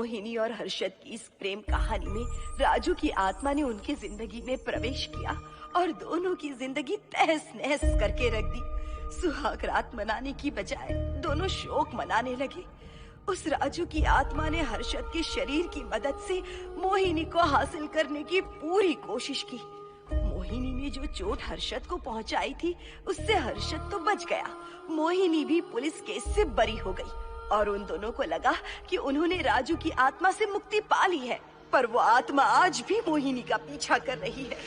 मोहिनी और हर्षद की इस प्रेम कहानी में राजू की आत्मा ने उनकी जिंदगी में प्रवेश किया और दोनों की जिंदगी तहस नहस करके रख दी। सुहाग रात मनाने की बजाय दोनों शोक मनाने लगे। उस राजू की आत्मा ने हर्षद के शरीर की मदद से मोहिनी को हासिल करने की पूरी कोशिश की। मोहिनी ने जो चोट हर्षद को पहुंचाई थी उससे हर्षद तो बच गया, मोहिनी भी पुलिस केस से बरी हो गई और उन दोनों को लगा कि उन्होंने राजू की आत्मा से मुक्ति पा ली है, पर वो आत्मा आज भी मोहिनी का पीछा कर रही है।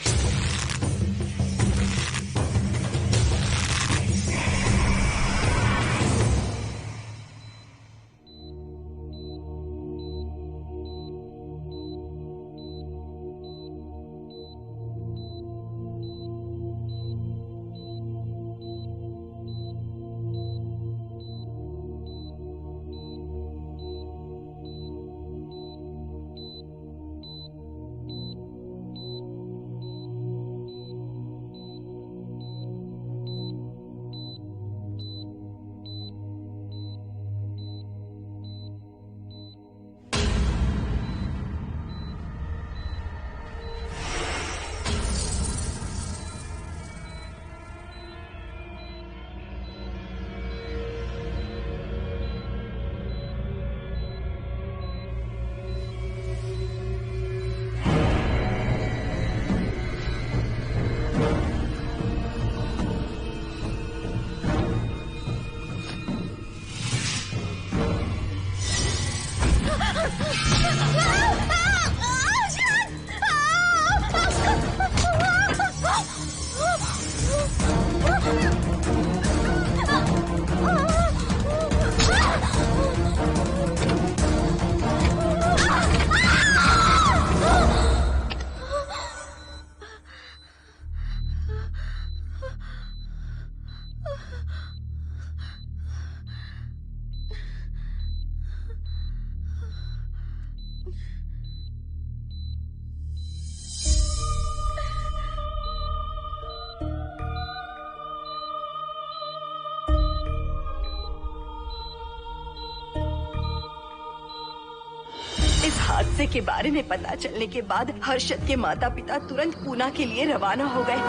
इस हादसे के बारे में पता चलने के बाद हर्षद के माता पिता तुरंत पूना के लिए रवाना हो गए।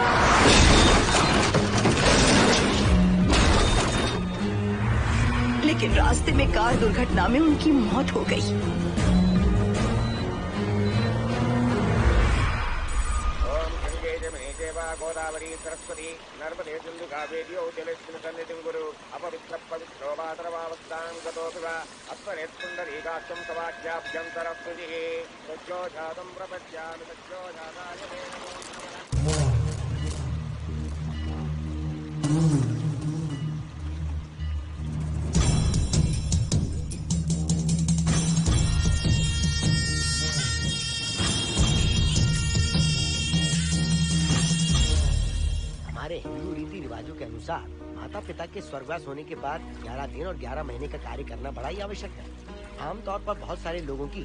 लेकिन रास्ते में कार दुर्घटना में उनकी मौत हो गई। गोदावरी सरस्वती नर्मदे सिंधु कावेरी जलेस्मिन् सन्निधिं कुरु अपवित्र पवित्रो वातरवावस्थां गतोऽपि वा अस्मरेत्सुन्दरीकाक्षं तवाख्याभ्यन्तरस्तुतिः सज्जो जातं प्रपद्यामि सज्जो जाताय मे नमो नमः। हमारे हिंदू रीति रिवाजों के अनुसार माता पिता के स्वर्गवास होने के बाद 11 दिन और 11 महीने का कार्य करना बड़ा ही आवश्यक है। आमतौर पर बहुत सारे लोगों की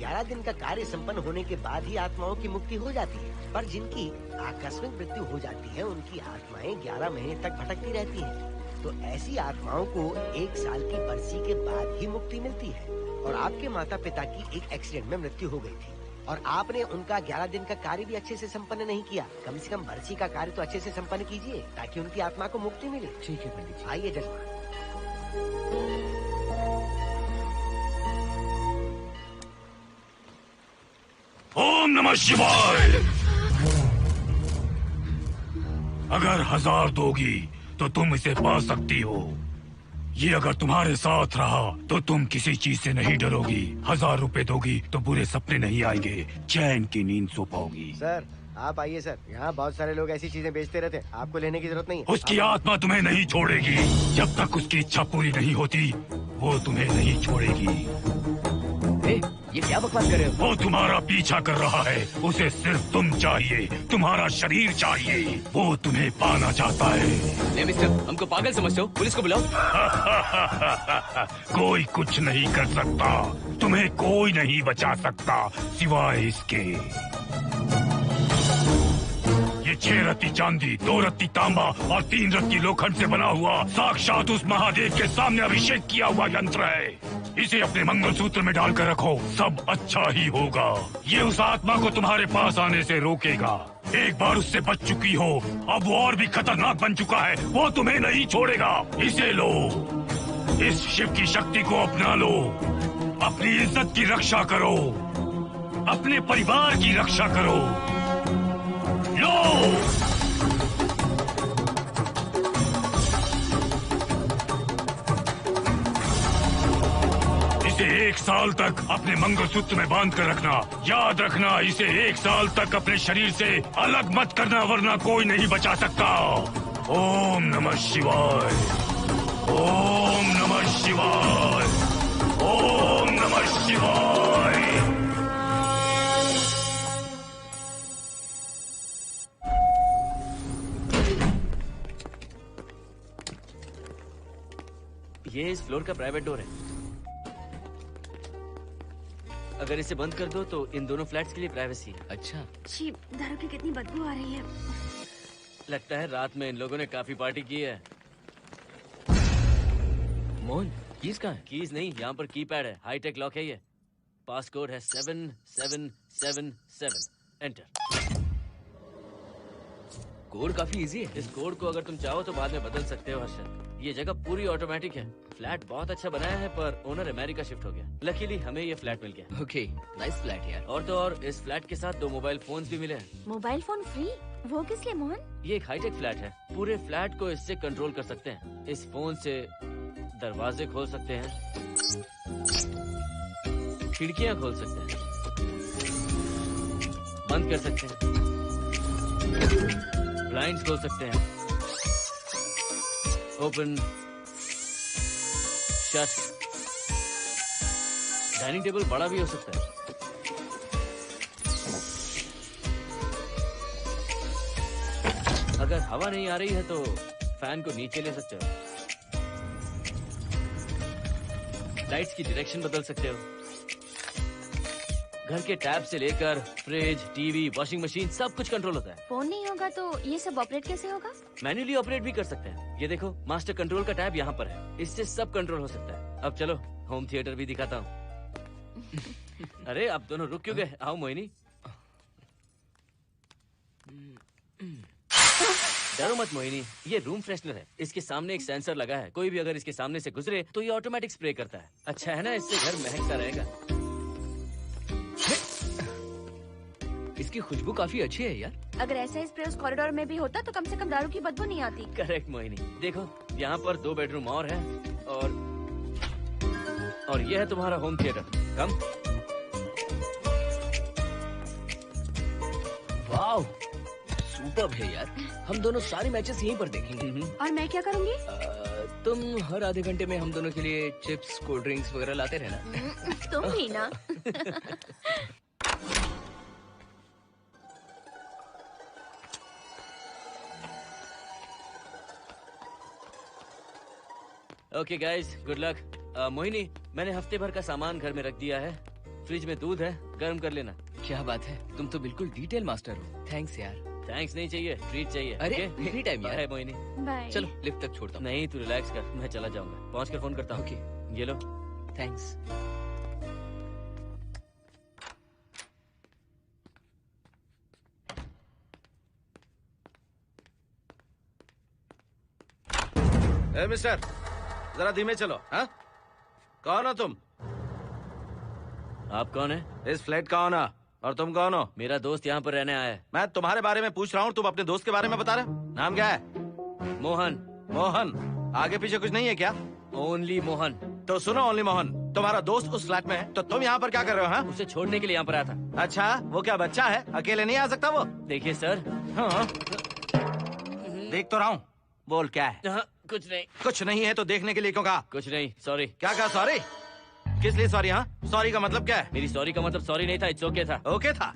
11 दिन का कार्य संपन्न होने के बाद ही आत्माओं की मुक्ति हो जाती है, पर जिनकी आकस्मिक मृत्यु हो जाती है उनकी आत्माएं 11 महीने तक भटकती रहती हैं। तो ऐसी आत्माओं को 1 साल की बरसी के बाद ही मुक्ति मिलती है। और आपके माता पिता की एक एक्सीडेंट में मृत्यु हो गई थी और आपने उनका 11 दिन का कार्य भी अच्छे से संपन्न नहीं किया। कम से कम बरसी का कार्य तो अच्छे से संपन्न कीजिए ताकि उनकी आत्मा को मुक्ति मिले। ठीक है पंडित जी। आइए जजमान। ओम नमः शिवाय। अगर 1000 दोगी तो तुम इसे पा सकती हो। ये अगर तुम्हारे साथ रहा तो तुम किसी चीज से नहीं डरोगी। 1000 रुपए दोगी तो बुरे सपने नहीं आएंगे, चैन की नींद सो पाओगी। सर आप आइए सर, यहाँ बहुत सारे लोग ऐसी चीजें बेचते रहते हैं, आपको लेने की जरूरत नहीं है। उसकी आत्मा तुम्हें नहीं छोड़ेगी जब तक उसकी इच्छा पूरी नहीं होती, वो तुम्हें नहीं छोड़ेगी। ये क्या बकवास कर रहे हो? वो तुम्हारा पीछा कर रहा है, उसे सिर्फ तुम चाहिए, तुम्हारा शरीर चाहिए, वो तुम्हें पाना चाहता है। मिस्टर, हमको पागल समझते हो? पुलिस को बुलाओ। कोई कुछ नहीं कर सकता, तुम्हें कोई नहीं बचा सकता सिवाय इसके। ये 6 रत्ती चांदी, 2 रत्ती तांबा और 3 रत्ती लोखंड से बना हुआ साक्षात उस महादेव के सामने अभिषेक किया हुआ यंत्र है। इसे अपने मंगलसूत्र में डालकर रखो, सब अच्छा ही होगा। ये उस आत्मा को तुम्हारे पास आने से रोकेगा। एक बार उससे बच चुकी हो, अब वो और भी खतरनाक बन चुका है, वो तुम्हें नहीं छोड़ेगा। इसे लो, इस शिव की शक्ति को अपना लो, अपनी इज्जत की रक्षा करो, अपने परिवार की रक्षा करो। लो, इसे 1 साल तक अपने मंगलसूत्र में बांध कर रखना। याद रखना, इसे 1 साल तक अपने शरीर से अलग मत करना, वरना कोई नहीं बचा सकता। ओम नमः शिवाय, ओम नमः शिवाय, ओम नमः शिवाय। ये इस फ्लोर का प्राइवेट डोर है। अगर इसे बंद कर दो तो इन दोनों फ्लैट्स के लिए प्राइवेसी है। अच्छा, छी, दारू की कितनी बदबू आ रही है। लगता है रात में इन लोगों ने काफी पार्टी की है। मोहन, कीज कहाँ है? कीज नहीं, यहाँ पर कीपैड है, हाईटेक लॉक है ये। पास कोड है 7777। एंटर। कोड काफी इजी है। इस कोड को अगर तुम चाहो तो बाद में बदल सकते हो हर्षद। ये जगह पूरी ऑटोमेटिक है। फ्लैट बहुत अच्छा बनाया है, पर ओनर अमेरिका शिफ्ट हो गया। लकीली हमें ये फ्लैट मिल गया। ओके, नाइस फ्लैट यार। और तो और इस फ्लैट के साथ 2 मोबाइल फोन्स भी मिले हैं। Mobile phone free? वो किस लिए मोहन? ये एक हाईटेक फ्लैट है, पूरे फ्लैट को इससे कंट्रोल कर सकते हैं। इस फोन से दरवाजे खोल सकते हैं, खिड़कियां खोल सकते हैं, बंद कर सकते हैं, ब्लाइंड्स खोल सकते हैं, ओपन, शट। डाइनिंग टेबल बड़ा भी हो सकता है। अगर हवा नहीं आ रही है तो फैन को नीचे ले सकते हो। लाइट्स की डायरेक्शन बदल सकते हो। घर के टैब से लेकर फ्रिज, टीवी, वॉशिंग मशीन सब कुछ कंट्रोल होता है। फोन नहीं होगा तो ये सब ऑपरेट कैसे होगा? मैन्युअली ऑपरेट भी कर सकते हैं। ये देखो, मास्टर कंट्रोल का टैब यहाँ पर है, इससे सब कंट्रोल हो सकता है। अब चलो होम थिएटर भी दिखाता हूँ। अरे आप दोनों रुक क्यों गए? आओ मोहिनी। डरो मत मोहिनी, ये रूम फ्रेशनर है। इसके सामने एक सेंसर लगा है, कोई भी अगर इसके सामने से गुजरे तो ये ऑटोमेटिक स्प्रे करता है। अच्छा है ना, इससे घर महकता रहेगा। इसकी खुशबू काफी अच्छी है यार। अगर ऐसा स्प्रे उस कॉरिडोर में भी होता तो कम से कम दारू की बदबू नहीं आती। करेक्ट मोहिनी। देखो यहाँ पर 2 बेडरूम और है, और ये है तुम्हारा होम थिएटर। कम। वाओ, सुपर्ब है यार। हम दोनों सारे मैचेस यहीं पर देखेंगे। और मैं क्या करूँगी? तुम हर आधे घंटे में हम दोनों के लिए चिप्स, कोल्ड ड्रिंक्स वगैरह लाते रहना। तुम ही ना। Okay guys, good luck. Mohini, मैंने हफ्ते भर का सामान घर में रख दिया है। फ्रिज में दूध है, गर्म कर लेना। क्या बात है, तुम तो बिल्कुल डिटेल मास्टर हो। थैंक्स यार। थैंक्स नहीं चाहिए, ट्रीट चाहिए। अरे okay? एनी टाइम यार। बाय मोहिनी। बाय। चलो लिफ्ट तक छोड़ता हूँ। नहीं, तू रिलैक्स कर, मैं चला जाऊंगा। पहुंच कर फोन करता हूँ। ओके, ये लो। थैंक्स। ए मिस्टर, जरा धीमे चलो। हाँ, कौन हो तुम? आप कौन है? इस फ्लैट का ओनर। और तुम कौन हो? मेरा दोस्त यहाँ पर रहने आया है। मैं तुम्हारे बारे में पूछ रहा हूँ, तुम अपने दोस्त के बारे में बता रहे हो। नाम क्या है? मोहन। मोहन? आगे पीछे कुछ नहीं है क्या? ओनली मोहन। तो सुनो ओनली मोहन, तुम्हारा दोस्त उस फ्लैट में है, तो तुम यहाँ पर क्या कर रहे हो? हाँ? उसे छोड़ने के लिए यहाँ पर आया था। अच्छा, वो क्या बच्चा है? अकेले नहीं आ सकता वो? देखिए सर। हाँ। देख तो रहा हूँ, बोल क्या है? हाँ, कुछ नहीं। कुछ नहीं है तो देखने के लिए क्यों कहा? कुछ नहीं, सॉरी। क्या कहा? सॉरी? किस लिए सॉरी? हाँ, सॉरी का मतलब क्या है? मेरी सॉरी का मतलब सॉरी नहीं था, इट्स ओके था। ओके था?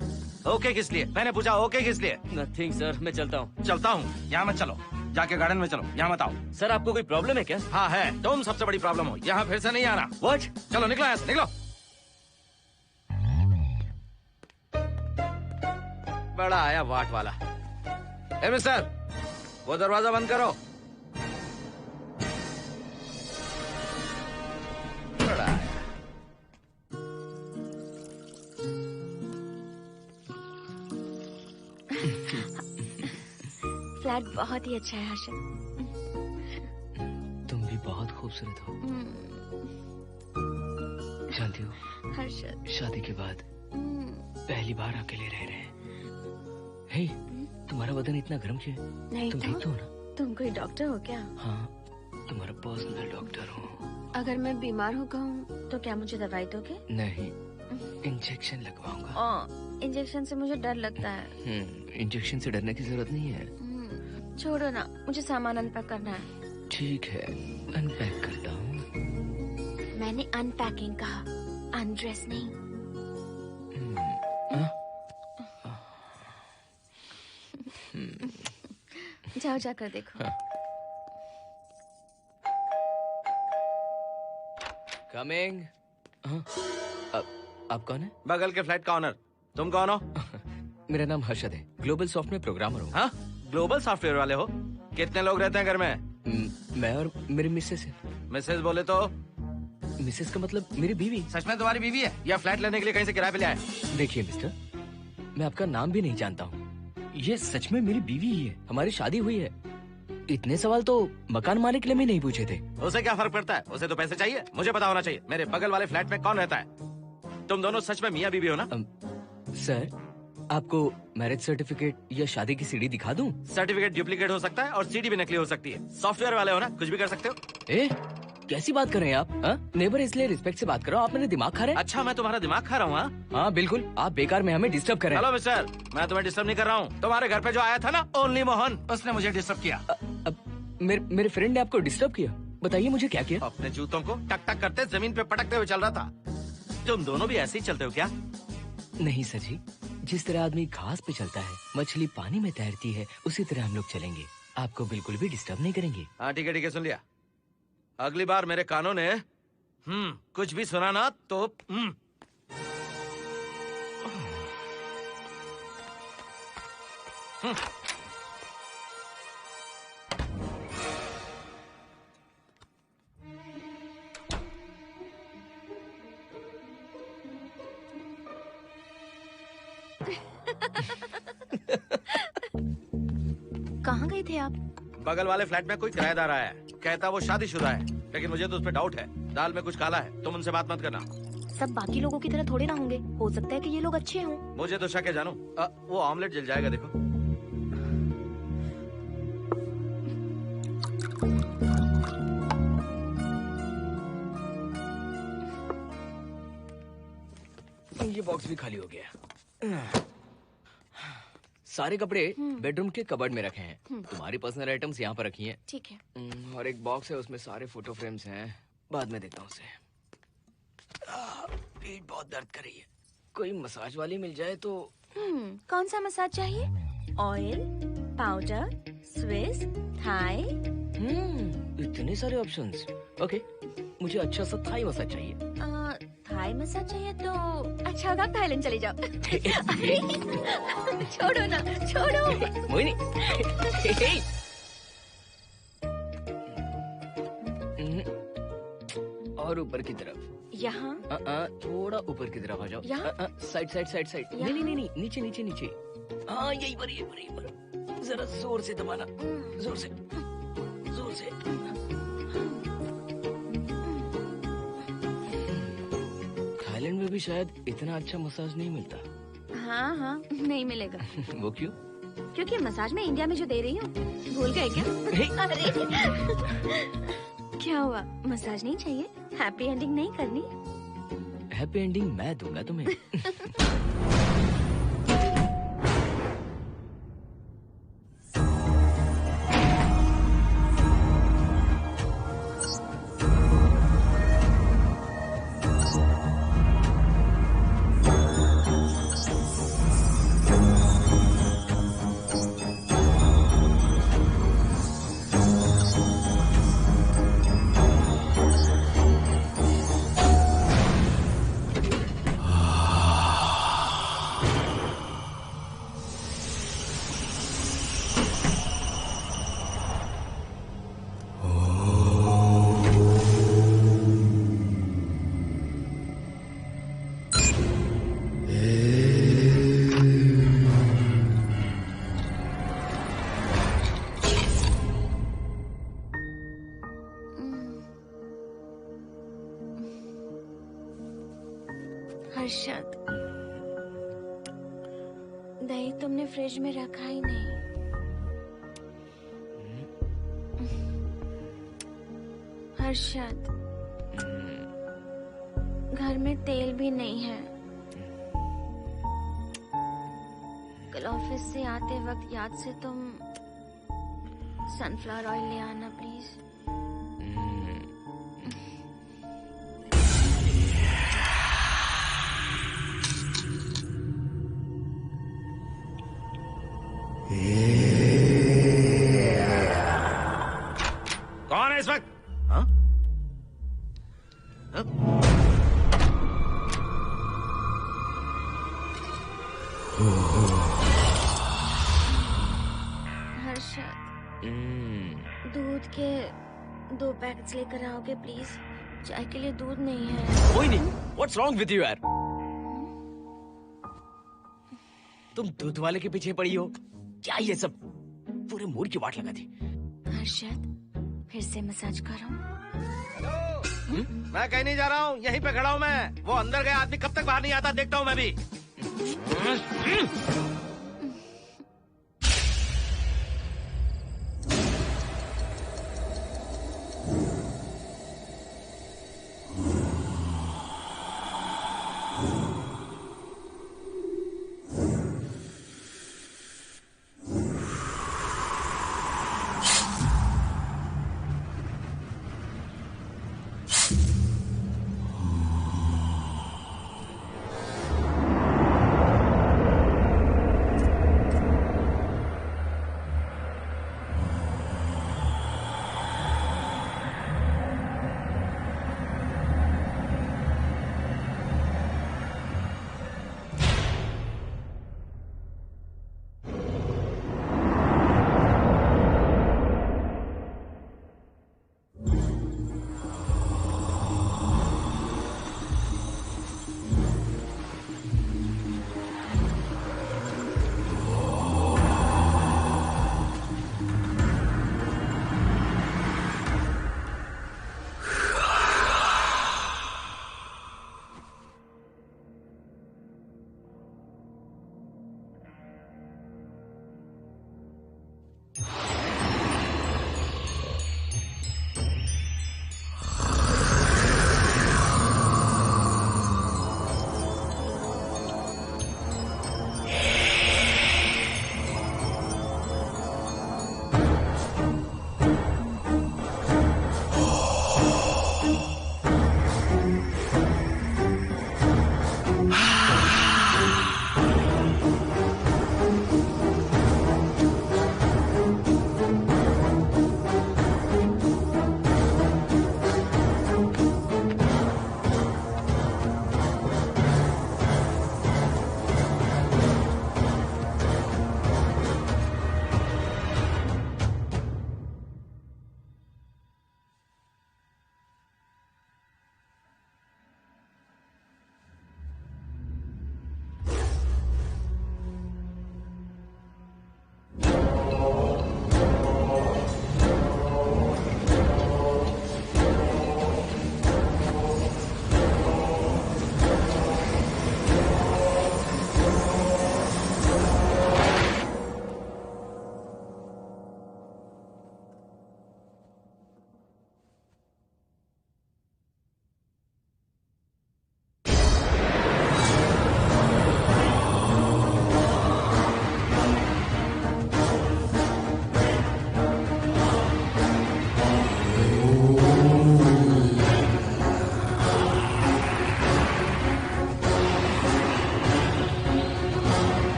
ओके किस लिए? मैंने पूछा ओके किस लिए? नथिंग सर, मैं चलता हूँ। चलता हूँ? यहाँ मत चलो, जाके गार्डन में चलो, यहाँ मत आओ। सर आपको कोई प्रॉब्लम है क्या? हाँ है, तुम सबसे बड़ी प्रॉब्लम हो। यहाँ फिर से नहीं आना। व्हाट? चलो निकलो यहाँ से, निकलो। बड़ा आया वाट वाला। ए मिस्टर, वो दरवाजा बंद करो। बड़ा आया। बहुत ही अच्छा है हर्षद। तुम भी बहुत खूबसूरत हो। जानती हो, हर्षद, शादी के बाद पहली बार अकेले रह रहे हैं। हे, तुम्हारा बदन इतना गर्म क्यों है? नहीं तुम तो ठीक तो हो ना? तुम कोई डॉक्टर हो क्या? हाँ, तुम्हारा पर्सनल डॉक्टर हूँ। अगर मैं बीमार हो गऊँ तो क्या मुझे दवाई दोगे? नहीं, इंजेक्शन लगवाऊंगा। इंजेक्शन से मुझे डर लगता है। इंजेक्शन से डरने की जरूरत नहीं है। छोड़ो ना, मुझे सामान अनपैक करना है। ठीक है, अनपैक करता हूँ। मैंने अनपैकिंग कहा, अनड्रेस नहीं। जाओ जाकर देखो। कमिंग। आप कौन है? बगल के फ्लैट का ऑनर। तुम कौन हो? मेरा नाम हर्षद है, ग्लोबल सॉफ्टवेयर प्रोग्रामर हूँ। हाँ, ग्लोबल सॉफ्टवेयर वाले हो? कितने लोग रहते हैं घर में? मैं और मेरी मिसेस है। मिसेस बोले तो? मिसेस का मतलब मेरी बीवी। सच में तुम्हारी बीवी है या फ्लैट लेने के लिए कहीं से किराए पे ले आए? देखिए मिस्टर, मैं आपका नाम भी नहीं जानता हूँ। ये सच में मेरी बीवी ही है, हमारी शादी हुई है। इतने सवाल तो मकान मालिक ने भी नहीं पूछे थे। उसे क्या फर्क पड़ता है? उसे तो पैसे चाहिए। मुझे पता होना चाहिए मेरे बगल वाले फ्लैट में कौन रहता है। तुम दोनों सच में मियाँ बीवी हो ना? सर, आपको मैरिज सर्टिफिकेट या शादी की सीडी दिखा दूं? सर्टिफिकेट डुप्लीकेट हो सकता है और सीडी भी नकली हो सकती है। सॉफ्टवेयर वाले हो ना, कुछ भी कर सकते हो। ए, कैसी बात कर रहे हैं आप? नेबर, इसलिए रिस्पेक्ट से बात करो। आप मेरे दिमाग खा रहे हैं? अच्छा, मैं तुम्हारा दिमाग खा रहा हूँ? हाँ बिल्कुल, आप बेकार में हमें डिस्टर्ब कर रहे हैं। हेलो मिस्टर, मैं तुम्हें डिस्टर्ब नहीं कर रहा हूँ। तुम्हारे घर पे जो आया था ना, ओनली मोहन, उसने मुझे डिस्टर्ब किया। मेरे फ्रेंड ने आपको डिस्टर्ब किया? बताइए मुझे क्या किया? अपने जूतों को टक टक करते जमीन पे पटकते हुए चल रहा था। तुम दोनों भी ऐसे ही चलते हो क्या? नहीं सर जी, जिस तरह आदमी घास पे चलता है, मछली पानी में तैरती है, उसी तरह हम लोग चलेंगे। आपको बिल्कुल भी डिस्टर्ब नहीं करेंगे। हाँ ठीक है, सुन लिया। अगली बार मेरे कानों ने कुछ भी सुना ना तो कहाँ गए थे आप? बगल वाले फ्लैट में कोई किराएदार आया है, कहता वो शादीशुदा है, लेकिन मुझे तो उस पर डाउट है। दाल में कुछ काला है, तुम उनसे बात मत करना। सब बाकी लोगों की तरह थोड़े ना होंगे, हो सकता है कि ये लोग अच्छे हों। मुझे तो शक है जानू। वो ऑमलेट जल जाएगा, देखो। ये बॉक्स भी खाली हो गया। सारे कपड़े बेडरूम के कबर्ड में रखे हैं। तुम्हारी पर्सनल आइटम्स यहाँ पर रखी हैं। ठीक है। और एक बॉक्स है, उसमें सारे फोटो फ्रेम्स हैं। बाद में देता हूँ उसे। पीठ बहुत दर्द कर रही है, कोई मसाज वाली मिल जाए तो। कौन सा मसाज चाहिए? Oil, powder, Swiss, Thai? इतने सारे ऑप्शंस। ओके, मुझे अच्छा सा थाई मसाज चाहिए। थाई मसाज चाहिए तो अच्छा होगा थाईलैंड चले जाओ। अरे छोड़ो ना, छोड़ो। मोहिनी। और ऊपर की तरफ। यहाँ? थोड़ा ऊपर की तरफ आ जाओ। यहाँ? Side side side side. नहीं नहीं नहीं, नीचे नीचे नीचे। हाँ यही पर, यही पर, यही पर। जरा जोर से दबाना, जोर से, जोर से। थाईलैंड में भी शायद इतना अच्छा मसाज नहीं मिलता। हाँ हाँ, नहीं मिलेगा। वो क्यों? क्योंकि मसाज मैं इंडिया में जो दे रही हूँ, भूल गए क्या? अरे क्या हुआ, मसाज नहीं चाहिए? हैप्पी एंडिंग नहीं करनी? हैप्पी एंडिंग मैं दूंगा तुम्हें। हर्षद, दही तुमने फ्रिज में रखा ही नहीं। हर्षद, घर में तेल भी नहीं है। कल ऑफिस से आते वक्त याद से तुम सनफ्लावर ऑयल ले आना प्लीज। कौन है इस वक्त? हाँ? हाँ? हर्षद, दूध के 2 पैकेट्स लेकर आओगे प्लीज? चाय के लिए दूध नहीं है। कोई नहीं। What's wrong with you यार? तुम दूध वाले के पीछे पड़ी हो? क्या ये सब? पूरे मूड की वाट लगा दी। हर्षद, फिर से मसाज करो। मैं कहीं नहीं जा रहा हूँ, यहीं पे खड़ा हूँ मैं। वो अंदर गया आदमी कब तक बाहर नहीं आता, देखता हूँ मैं भी।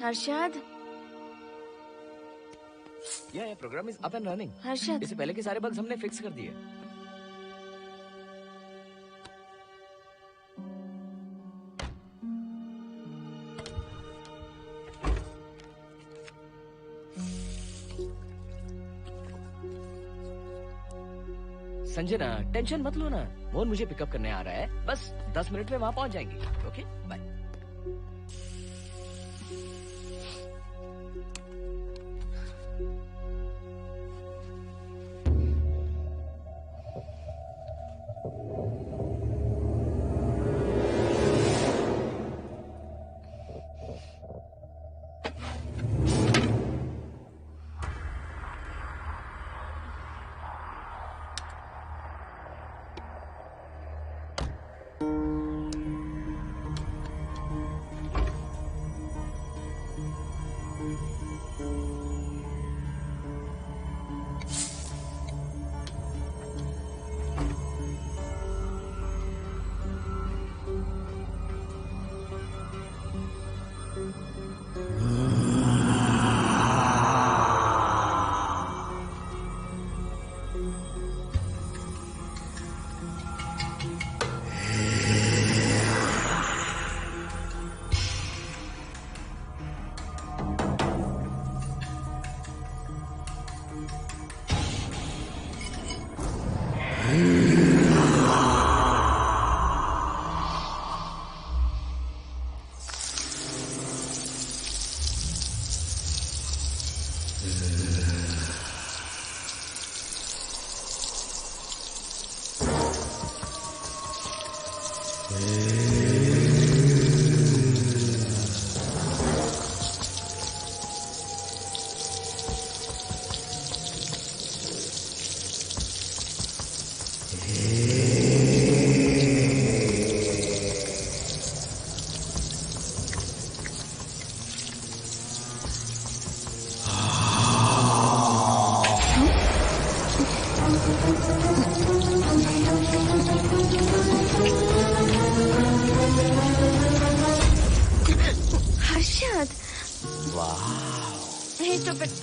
हर्षद, ये program is up and running. Harshad, इससे पहले के सारे बग्स हमने फिक्स कर दिए। संजना, टेंशन मत लो ना, मोहन मुझे पिकअप करने आ रहा है, बस 10 मिनट में वहां पहुंच जाएंगे। Okay, bye.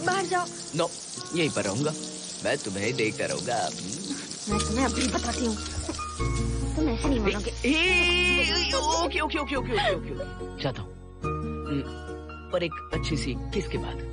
बाहर जाओ। नो, यहीं पर रहूंगा, मैं तुम्हें देखता रहूंगा। मैं तुम्हें अभी बताती हूँ, तुम ऐसे नहीं मानोगे। Okay okay okay okay okay okay, जाता हूँ, पर एक अच्छी सी किस के बाद।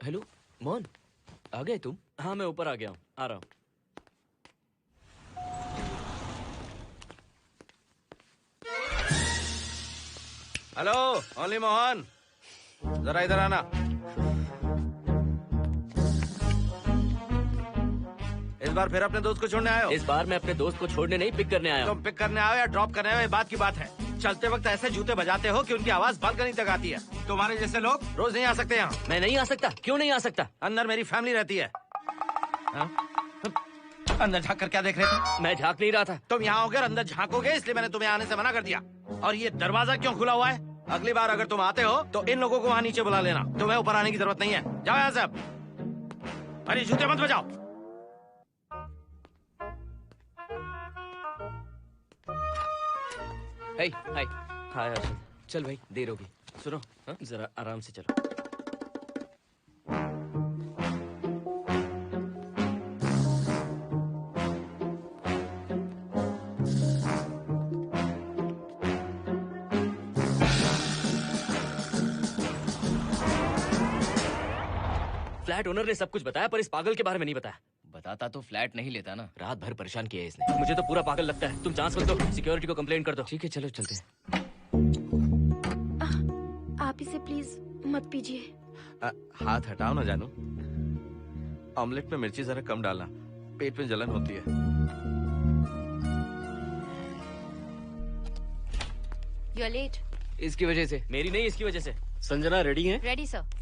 हेलो मोहन, आ गए तुम? हाँ, मैं ऊपर आ गया हूँ, आ रहा हूँ। हेलो, ओनली मोहन, जरा इधर आना। इस बार फिर अपने दोस्त को छोड़ने आए हो? इस बार मैं अपने दोस्त को छोड़ने नहीं, पिक करने आया हूँ। तुम पिक करने आए हो या ड्रॉप करने आए हो, ये बात की बात है। चलते वक्त ऐसे जूते बजाते हो कि उनकी आवाज बालकनी तक आती है। तुम्हारे जैसे लोग रोज नहीं आ सकते यहाँ। मैं नहीं आ सकता? क्यों नहीं आ सकता? अंदर मेरी फैमिली रहती है। अंदर झाँक कर क्या देख रहे थे? मैं झाँक नहीं रहा था। तुम यहाँ होकर अंदर झाँकोगे, इसलिए मैंने तुम्हें आने से मना कर दिया। और ये दरवाजा क्यों खुला हुआ है? अगली बार अगर तुम आते हो तो इन लोगों को वहाँ नीचे बुला लेना। तुम्हें ऊपर आने की जरूरत नहीं है। जाओ यहाँ से अब। अरे जूते मत बजाओ। हाय हाय। हाय हर्षद। चल भाई, देर होगी। सुनो, हाँ? जरा आराम से चलो। फ्लैट ओनर ने सब कुछ बताया, पर इस पागल के बारे में नहीं बताया। बताता तो फ्लैट नहीं लेता ना। रात भर परेशान किया है इसने। मुझे तो पूरा पागल लगता है। तुम चांस मत दो, सिक्योरिटी को कंप्लेंट कर दो। ठीक है, चलो चलते हैं। आप इसे प्लीज मत पीजिए। हाथ हटाओ ना जानू। ऑमलेट में मिर्ची जरा कम डालना, पेट में जलन होती है। You are late. इसकी वजह से। मेरी नहीं, इसकी वजह से। संजना रेडी हैं? Ready sir.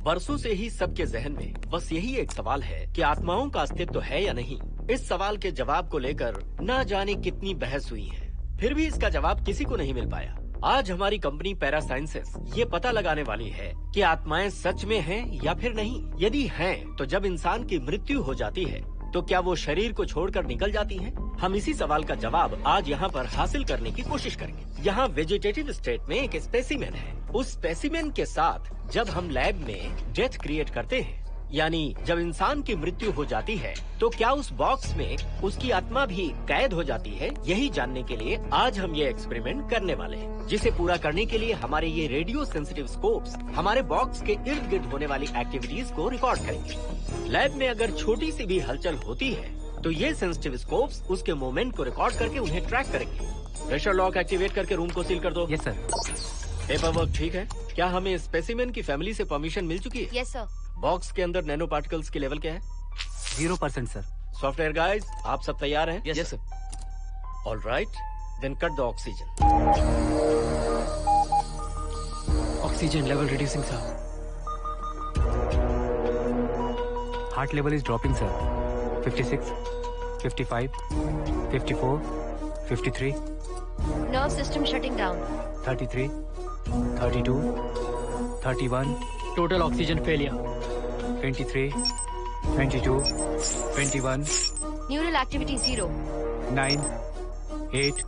बरसों से ही सबके जहन में बस यही एक सवाल है कि आत्माओं का अस्तित्व है या नहीं। इस सवाल के जवाब को लेकर ना जाने कितनी बहस हुई है, फिर भी इसका जवाब किसी को नहीं मिल पाया। आज हमारी कंपनी पैरा साइंसेस ये पता लगाने वाली है कि आत्माएं सच में हैं या फिर नहीं। यदि हैं, तो जब इंसान की मृत्यु हो जाती है तो क्या वो शरीर को छोड़कर निकल जाती हैं? हम इसी सवाल का जवाब आज यहाँ पर हासिल करने की कोशिश करेंगे। यहाँ वेजिटेटिव स्टेट में एक स्पेसिमेन है। उस स्पेसिमेन के साथ जब हम लैब में डेथ क्रिएट करते हैं, यानी जब इंसान की मृत्यु हो जाती है, तो क्या उस बॉक्स में उसकी आत्मा भी कैद हो जाती है? यही जानने के लिए आज हम ये एक्सपेरिमेंट करने वाले हैं, जिसे पूरा करने के लिए हमारे ये रेडियो सेंसिटिव स्कोप्स हमारे बॉक्स के इर्द गिर्द होने वाली एक्टिविटीज को रिकॉर्ड करेंगे। लैब में अगर छोटी सी भी हलचल होती है तो ये सेंसिटिव स्कोप्स उसके मूवमेंट को रिकॉर्ड करके उन्हें ट्रैक करेंगे। प्रेशर लॉक एक्टिवेट करके रूम को सील कर दो। Yes sir. पेपर वर्क ठीक है? क्या हमें स्पेसिमेन की फैमिली से परमिशन मिल चुकी है? Yes sir. बॉक्स के अंदर नैनो पार्टिकल्स की लेवल क्या है? 0% सर। सॉफ्टवेयर गाइस, आप सब तैयार हैं? Yes sir. All right, then cut the oxygen. Oxygen level reducing sir. Heart level is dropping sir. 56, 55, 54, 53, Nerve system shutting down. 33, 32, 31. Total oxygen failure. 23, 22, 21, Neural activity 0. 9, 8,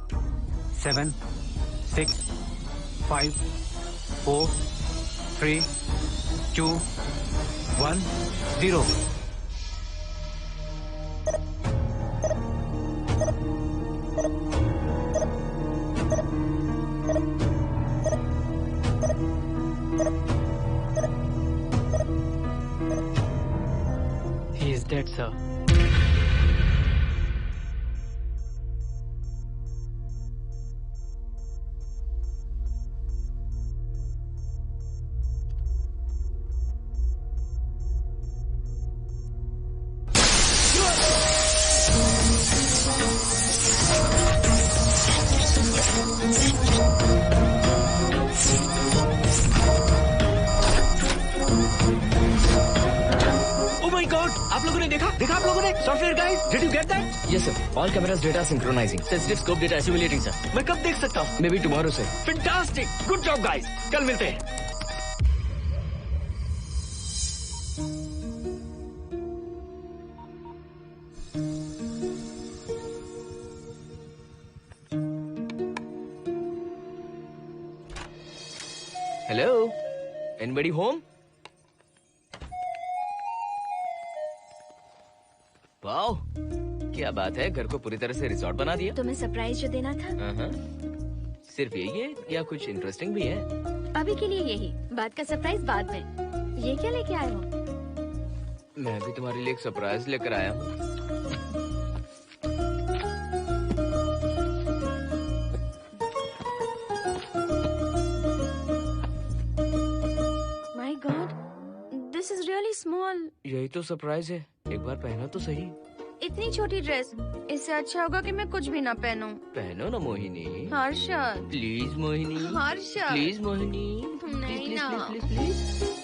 7, 6, 5, 4, 3, 2, 1, 0. He is dead, sir. आप लोगों ने देखा आप लोगों ने? Software guys, did you get that? Yes sir. All cameras data synchronizing. Sensitive scope data simulating sir. मैं कब देख सकता हूँ? Maybe tomorrow sir. Fantastic, good job guys, कल मिलते हैं। Hello. Anybody home? वाओ, क्या बात है, घर को पूरी तरह से रिसोर्ट बना दिया। तुम्हें सरप्राइज जो देना था। सिर्फ यही है या कुछ इंटरेस्टिंग भी है? अभी के लिए यही, बात का सरप्राइज बाद में। ये क्या लेके आए हो? मैं भी तुम्हारे लिए एक सरप्राइज लेकर आया हूँ। My God, this is really small. यही तो सरप्राइज है, एक बार पहना तो सही। इतनी छोटी ड्रेस, इससे अच्छा होगा कि मैं कुछ भी ना पहनूं। पहनो ना मोहिनी। हर्षद, प्लीज मोहिनी। हर्षद, प्लीज मोहिनी। नहीं प्लीज, ना। Please, please, please.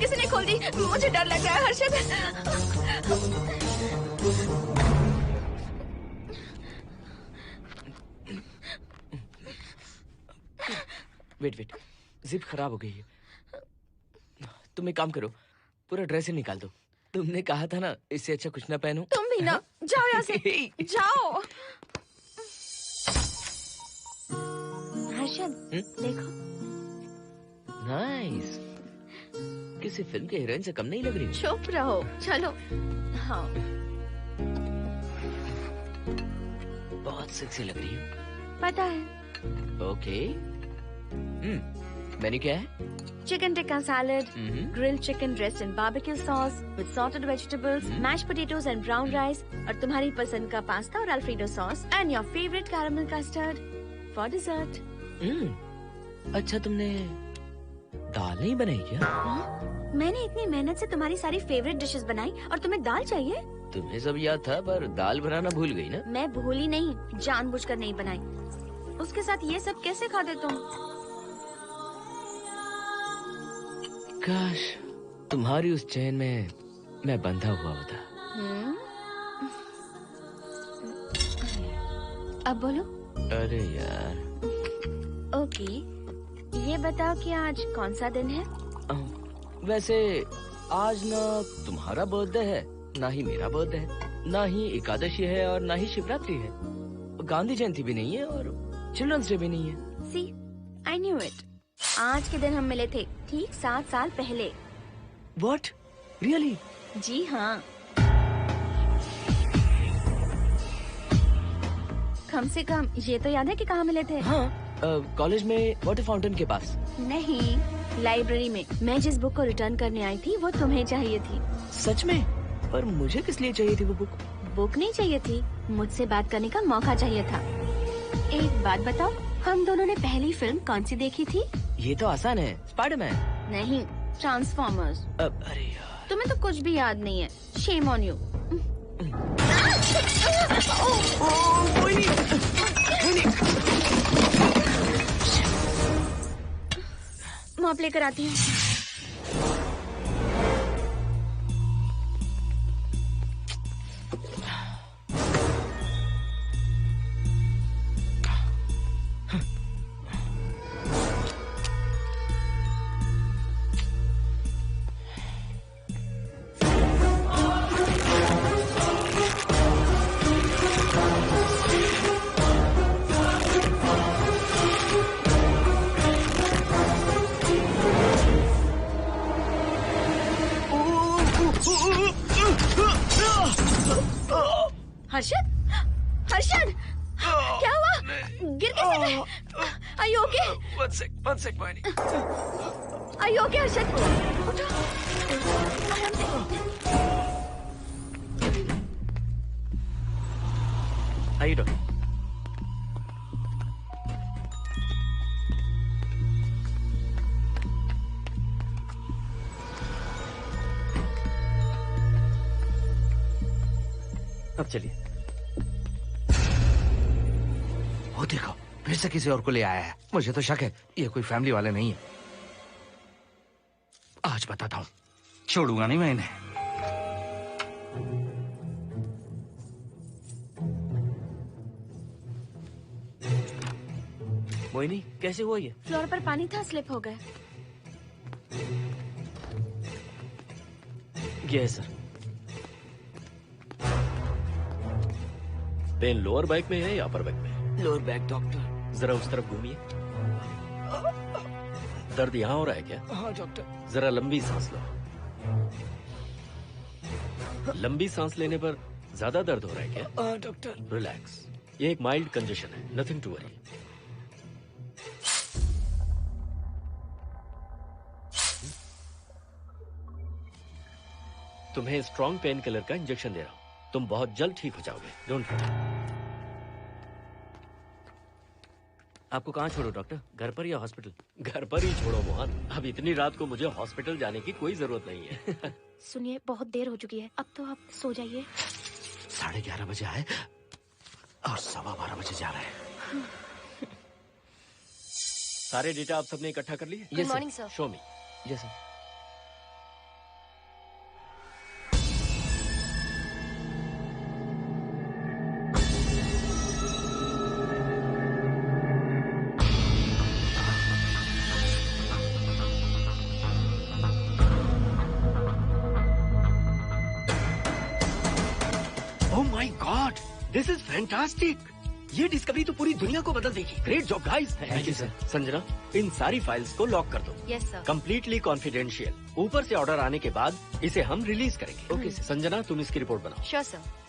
किसी ने खोल दी। मुझे डर लग रहा है हर्षद। वेट, जिप खराब हो गई है। तुम एक काम करो, पूरा ड्रेस ही निकाल दो। तुमने कहा था ना इससे अच्छा कुछ ना पहनो। तुम भी ना, जाओ यहाँ से, जाओ। हर्षद, देखो। नाइस। किसी फिल्म के हीरोइन से कम नहीं लग रही। चुप रहो, चलो। हाँ, बहुत सेक्सी लग रही हो। पता है। ओके। मेन्यू क्या है? Chicken tikka salad, grilled chicken dressed in barbecue sauce with salted vegetables, mashed potatoes and brown rice, और तुम्हारी पसंद का पास्ता और alfredo sauce, and your favorite caramel custard for dessert. अच्छा, तुमने दाल नहीं बनाई क्या? मैंने इतनी मेहनत से तुम्हारी सारी फेवरेट डिशेस बनाई और तुम्हें दाल चाहिए? तुम्हें सब याद था पर दाल बनाना भूल गई ना? मैं भूली नहीं, जानबूझकर नहीं बनाई। उसके साथ ये सब कैसे खाते तुम? काश तुम्हारी उस चैन में मैं बंधा हुआ होता। अब बोलो। अरे यार। ओके, ये बताओ कि आज कौन सा दिन है? वैसे आज ना तुम्हारा बर्थडे है, ना ही मेरा बर्थडे है, ना ही एकादशी है और ना ही शिवरात्रि है। गांधी जयंती भी नहीं है और चिल्ड्रंस डे भी नहीं है। सी, आई न्यू इट। आज के दिन हम मिले थे, ठीक 7 साल पहले। What? Really? जी हाँ। कम से कम ये तो याद है कि कहाँ मिले थे? हाँ, कॉलेज में वाटर फाउंटेन के पास। नहीं, लाइब्रेरी में। मैं जिस बुक को रिटर्न करने आई थी वो तुम्हें चाहिए थी। सच में? पर मुझे किस लिए चाहिए थी वो बुक? बुक नहीं चाहिए थी, मुझसे बात करने का मौका चाहिए था। एक बात बताओ, हम दोनों ने पहली फिल्म कौन सी देखी थी? ये तो आसान है, स्पाइडरमैन। नहीं, ट्रांसफॉर्मर्स। अरे यार, तुम्हें तो कुछ भी याद नहीं है। Shame on you. मॉप लेकर आती हूँ। हर्षद, हर्षद, क्या हुआ? गिर कैसे गए? Are you okay? One sec, Moini. Are you okay, Harshad? उठो, आराम से। आइए डॉक्टर। अब चलिए। वो देखो, फिर से किसी और को ले आया है। मुझे तो शक है ये कोई फैमिली वाले नहीं है। आज बताता हूँ, छोड़ूंगा नहीं मैं इन्हें। मोहिनी, कैसे हुआ ये? फ्लोर पर पानी था, स्लिप हो गए। ये है सर। पेन लोअर बैक में है या अपर बैक में? Lower back doctor. जरा उस तरफ घूमिए। दर्द यहाँ हो रहा है क्या? हाँ डॉक्टर। जरा लंबी सांस लो। लंबी सांस लेने पर ज्यादा दर्द हो रहा है क्या? हाँ डॉक्टर। रिलैक्स, ये एक माइल्ड कंजेशन है, नथिंग टू वरी। तुम्हें स्ट्रॉन्ग पेन किलर का इंजेक्शन दे रहा हूं। तुम बहुत जल्द ठीक हो जाओगे, डोंट वरी। आपको कहाँ छोड़ो डॉक्टर, घर पर या हॉस्पिटल? घर पर ही छोड़ो मोहन, अब इतनी रात को मुझे हॉस्पिटल जाने की कोई जरूरत नहीं है। सुनिए, बहुत देर हो चुकी है, अब तो आप सो जाइए। 11:30 बजे आए और 12:15 बजे जा रहे हैं। सारे डेटा आप सबने इकट्ठा कर लिए? Good morning sir. Show me. Yes sir. This is fantastic. ये डिस्कवरी तो पूरी दुनिया को बदल देगी। Great job guys. Thank you sir. Sanjana, इन सारी फाइल्स को लॉक कर दो। Yes sir. Completely confidential. ऊपर से ऑर्डर आने के बाद इसे हम रिलीज करेंगे। Okay sir. संजना, तुम इसकी रिपोर्ट बनाओ। Sure sir.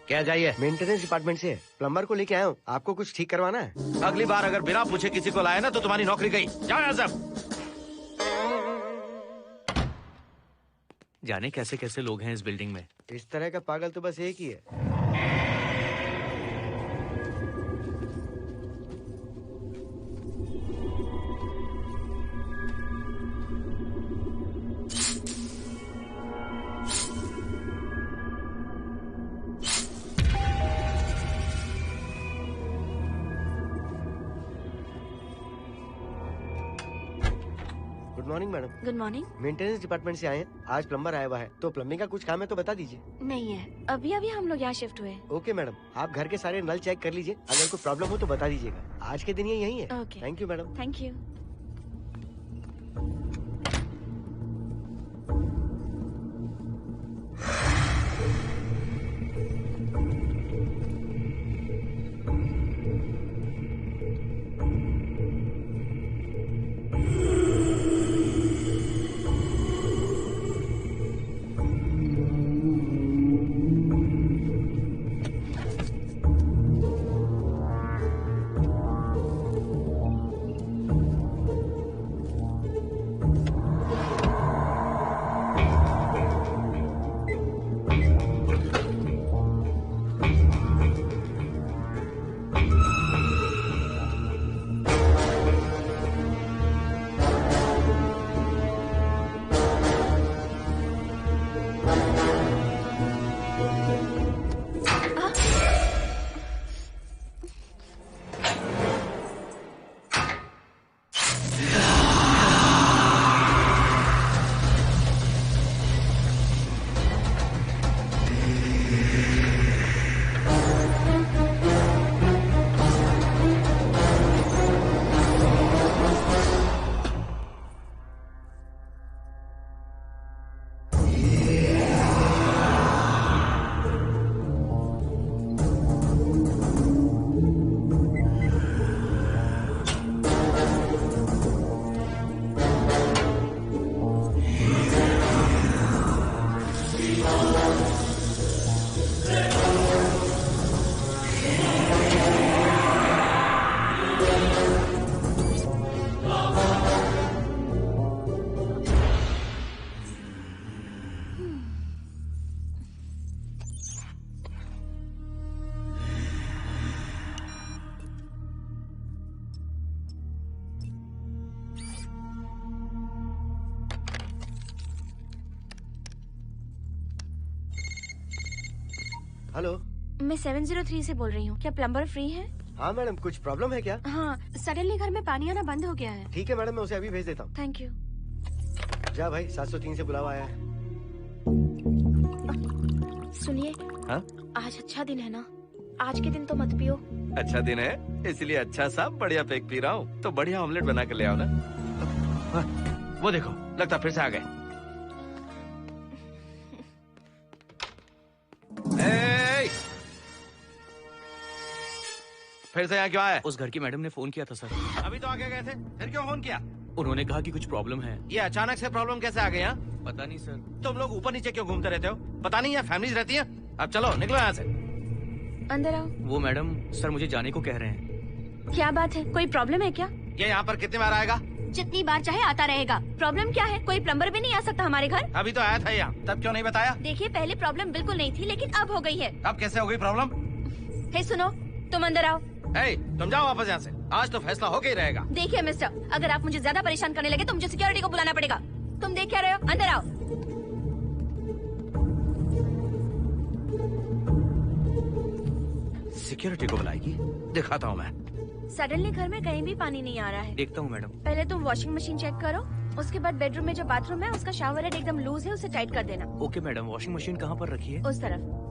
क्या चाहिए? मेंटेनेंस डिपार्टमेंट से प्लम्बर को लेके आया हूँ। आपको कुछ ठीक करवाना है? अगली बार अगर बिना पूछे किसी को लाए ना तो तुम्हारी नौकरी गई। जाओ यहाँ सब। जाने कैसे कैसे लोग हैं इस बिल्डिंग में। इस तरह का पागल तो बस एक ही है। Good morning madam. Good morning. Maintenance department से आए हैं। आज प्लम्बर आया हुआ है, तो प्लम्बिंग का कुछ काम है तो बता दीजिए। नहीं है, अभी अभी हम लोग यहाँ शिफ्ट हुए। ओके मैडम, आप घर के सारे नल चेक कर लीजिए, अगर कोई प्रॉब्लम हो तो बता दीजिएगा। आज के दिन ये यही है। Okay. Thank you madam. Thank you. Hello, मैं 703 से बोल रही हूँ। क्या प्लम्बर फ्री है? हाँ मैडम, कुछ प्रॉब्लम है क्या? हाँ, सडनली घर में पानी आना बंद हो गया है। ठीक है मैडम, मैं उसे अभी भेज देता हूँ। Thank you. जा भाई, 703 से बुलावा आया है। सुनिए, हाँ? आज अच्छा दिन है ना, आज के दिन तो मत पियो। अच्छा दिन है, इसलिए अच्छा सा बढ़िया पेक पी रहा हूँ। तो बढ़िया ऑमलेट बना कर ले आओ ना। वो देखो, लगता फिर से आ गए। फिर से यहाँ क्यों आए? उस घर की मैडम ने फोन किया था सर। अभी तो आगे गए थे, फिर क्यों फोन किया? उन्होंने कहा कि कुछ प्रॉब्लम है। ये अचानक से प्रॉब्लम कैसे आ गई यहाँ? पता नहीं सर। तुम लोग ऊपर नीचे क्यों घूमते रहते हो? पता नहीं यहाँ फैमिलीज रहती हैं? अब चलो निकलो यहाँ से। अंदर आओ। वो मैडम सर मुझे जाने को कह रहे हैं। क्या बात है, कोई प्रॉब्लम है क्या? ये यहाँ पर कितनी बार आएगा? जितनी बार चाहे आता रहेगा। प्रॉब्लम क्या है? कोई प्लम्बर भी नहीं आ सकता हमारे घर? अभी तो आया था यहाँ, तब क्यों नहीं बताया? देखिए, पहले प्रॉब्लम बिल्कुल नहीं थी, लेकिन अब हो गई है। अब कैसे हो गई प्रॉब्लम? हे सुनो, तुम अंदर आओ। तुम जाओ वापस यहाँ से। आज तो फैसला होके ही रहेगा। देखिए मिस्टर, अगर आप मुझे ज्यादा परेशान करने लगे तो मुझे सिक्योरिटी को बुलाना पड़ेगा। तुम देख क्या रहे हो? अंदर आओ। सिक्योरिटी को बुलाएगी? दिखाता हूँ मैं। सडनली घर में कहीं भी पानी नहीं आ रहा है। देखता हूँ मैडम। पहले तुम वॉशिंग मशीन चेक करो, उसके बाद बेडरूम में जो बाथरूम है उसका शावर हेड एकदम लूज है, उसे टाइट कर देना। Okay madam. वॉशिंग मशीन कहाँ पर रखी है? उस तरफ।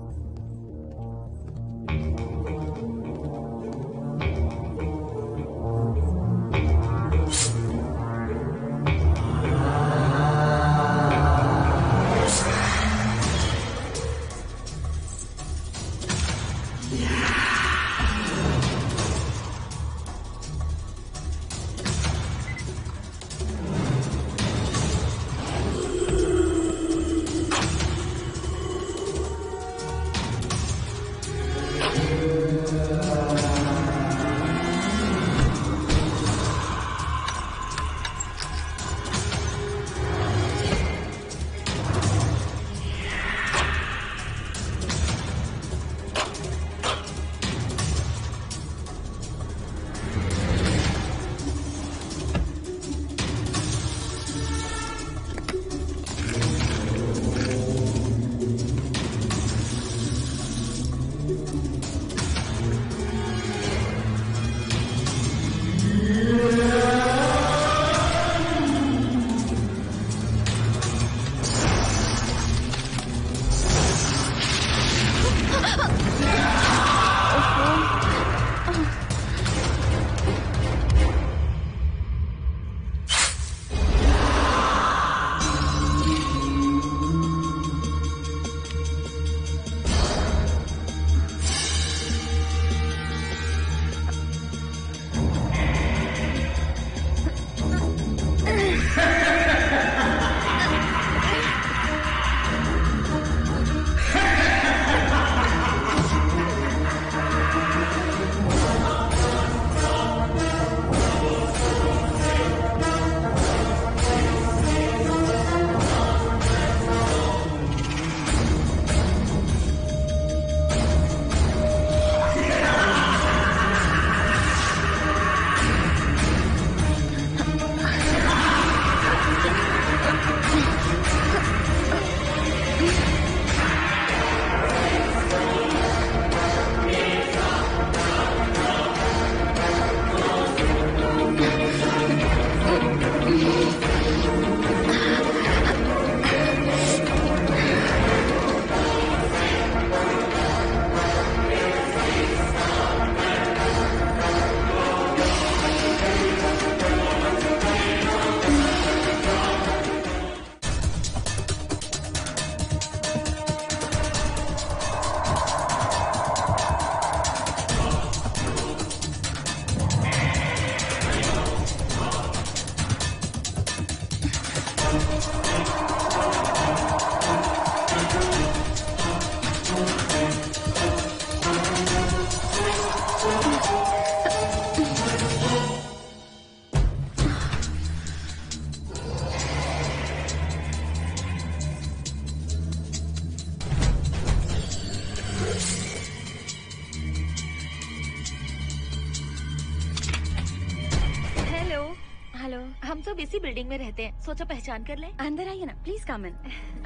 हेलो, हम सब इसी बिल्डिंग में रहते हैं, सोचा पहचान कर लें। अंदर आइए ना, प्लीज कम इन।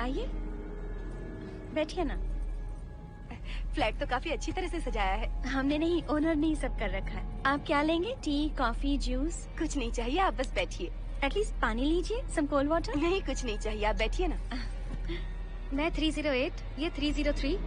आइए, बैठिए ना। फ्लैट तो काफी अच्छी तरह से सजाया है। हमने नहीं, ओनर ने ही सब कर रखा है। आप क्या लेंगे? T, coffee, juice? कुछ नहीं चाहिए, आप बस बैठिए। एटलीस्ट पानी लीजिए, सम कोल्ड वाटर। नहीं, कुछ नहीं चाहिए, आप बैठिए ना। मैं 308, ये 303,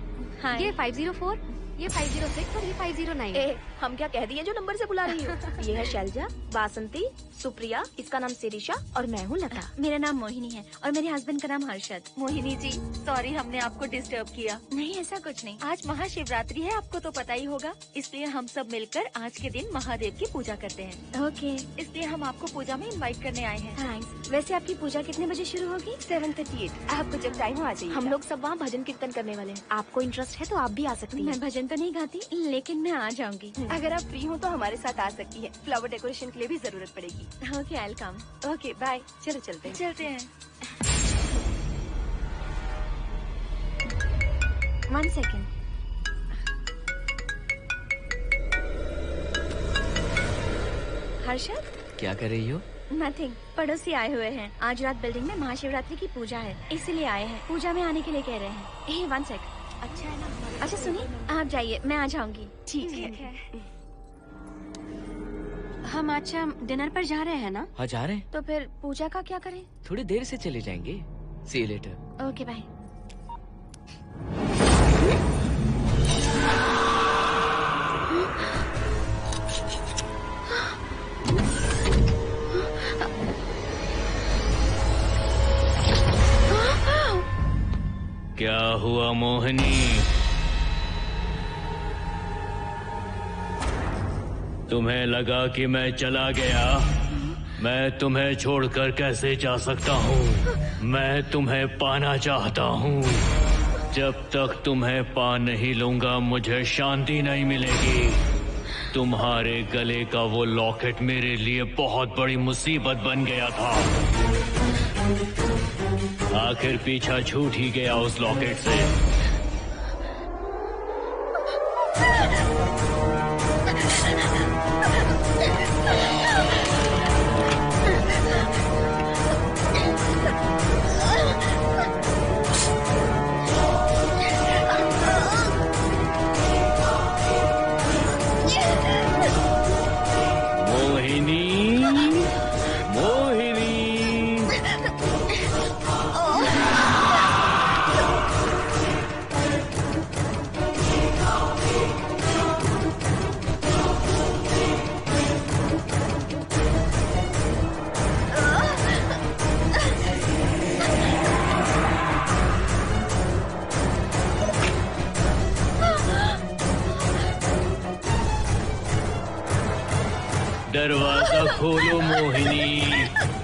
हाँ, ये 504, ये 506 और ये 509। ए, हम क्या कह दिए जो नंबर से बुला रही हो? ये है शैलजा, बासंती, सुप्रिया, इसका नाम शिरीषा और मैं हूँ लता। मेरा नाम मोहिनी है और मेरे हस्बैंड का नाम हर्षद। मोहिनी जी, सॉरी हमने आपको डिस्टर्ब किया। नहीं, ऐसा कुछ नहीं। आज महाशिवरात्रि है, आपको तो पता ही होगा, इसलिए हम सब मिलकर आज के दिन महादेव की पूजा करते हैं। ओके, इसलिए हम आपको पूजा में इनवाइट करने आए हैं। थैंक्स। वैसे आपकी पूजा कितने बजे शुरू होगी? 7:38। आपको जब टाइम हो आ जाइए। हम लोग सब वहाँ भजन कीर्तन करने वाले हैं। आपको इंटरेस्ट है तो आप भी आ सकती हैं। मैं भजन तो नहीं गाती, लेकिन मैं आ जाऊंगी। अगर आप फ्री हो तो हमारे साथ आ सकती है। फ्लावर डेकोरेशन के लिए भी जरूरत पड़ेगी। Okay, I will come. Okay, bye. चलो चलते हैं। चलते हैं। 1 सेकेंड। हर्षद, क्या कर रही हो? नथिंग। पड़ोसी आए हुए हैं। आज रात बिल्डिंग में महाशिवरात्रि की पूजा है, इसीलिए आए हैं। पूजा में आने के लिए कह रहे हैं। 1 सेकेंड। अच्छा है ना? अच्छा सुनिए, आप जाइए, मैं आ जाऊंगी। ठीक है। हम अच्छा डिनर पर जा रहे हैं ना? हाँ, जा रहे हैं। तो फिर पूजा का क्या करें? थोड़ी देर से चले जाएंगे। See you later. Okay, bye. क्या हुआ मोहिनी? तुम्हें लगा कि मैं चला गया? मैं तुम्हें छोड़कर कैसे जा सकता हूँ? मैं तुम्हें पाना चाहता हूँ। जब तक तुम्हें पा नहीं लूंगा मुझे शांति नहीं मिलेगी। तुम्हारे गले का वो लॉकेट मेरे लिए बहुत बड़ी मुसीबत बन गया था। आखिर पीछा छूट ही गया उस लॉकेट से। दरवाजा खोलो मोहिनी,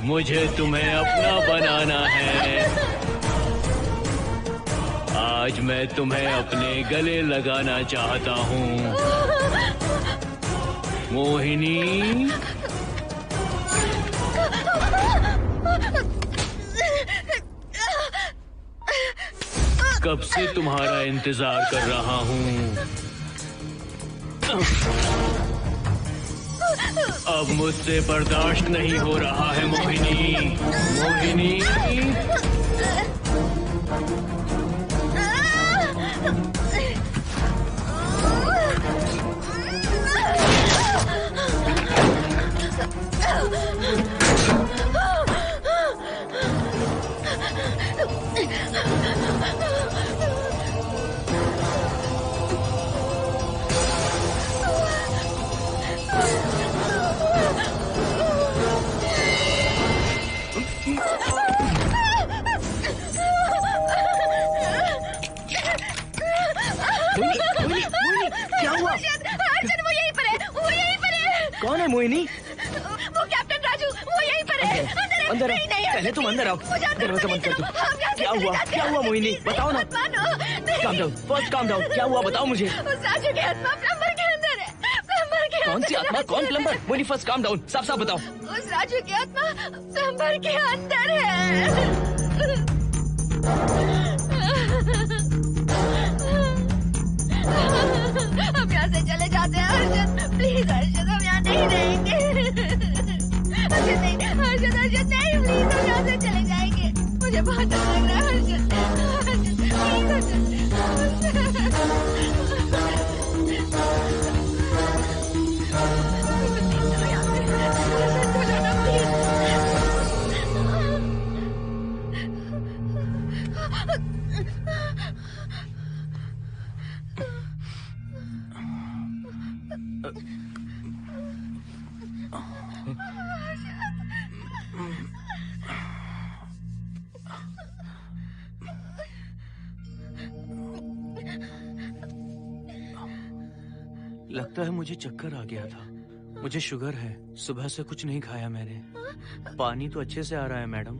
मुझे तुम्हें अपना बनाना है। आज मैं तुम्हें अपने गले लगाना चाहता हूँ मोहिनी। कब से तुम्हारा इंतजार कर रहा हूँ। अब मुझसे बर्दाश्त नहीं हो रहा है मोहिनी। मोहिनी, क्या हुआ? अर्जुन, वो यहीं पर है, वो यहीं पर है। कौन है मोहिनी? वो कैप्टन राजू, वो यहीं पर है। अंदर आओ। नहीं, नहीं, पहले तुम अंदर आओ। दरवाजा बंद कर दो। क्या हुआ? क्या हुआ मोहिनी? बताओ ना। Calm down, first calm down. क्या हुआ बताओ मुझे। उस राजू की आत्मा प्लम्बर के अंदर है। प्लम्बर के कौन सी आत्मा? कौन plumber? Mohini first calm down, साफ साफ बताओ। उस राजू की आत्मा प्लम्बर के अंदर है। हम यहाँ से चले जाते हैं अर्जुन, प्लीज अर्जुन, हम यहाँ नहीं रहेंगे। अर्जुन नहीं, लगता है मुझे चक्कर आ गया था। मुझे शुगर है, सुबह से कुछ नहीं खाया मैंने। पानी तो अच्छे से आ रहा है मैडम।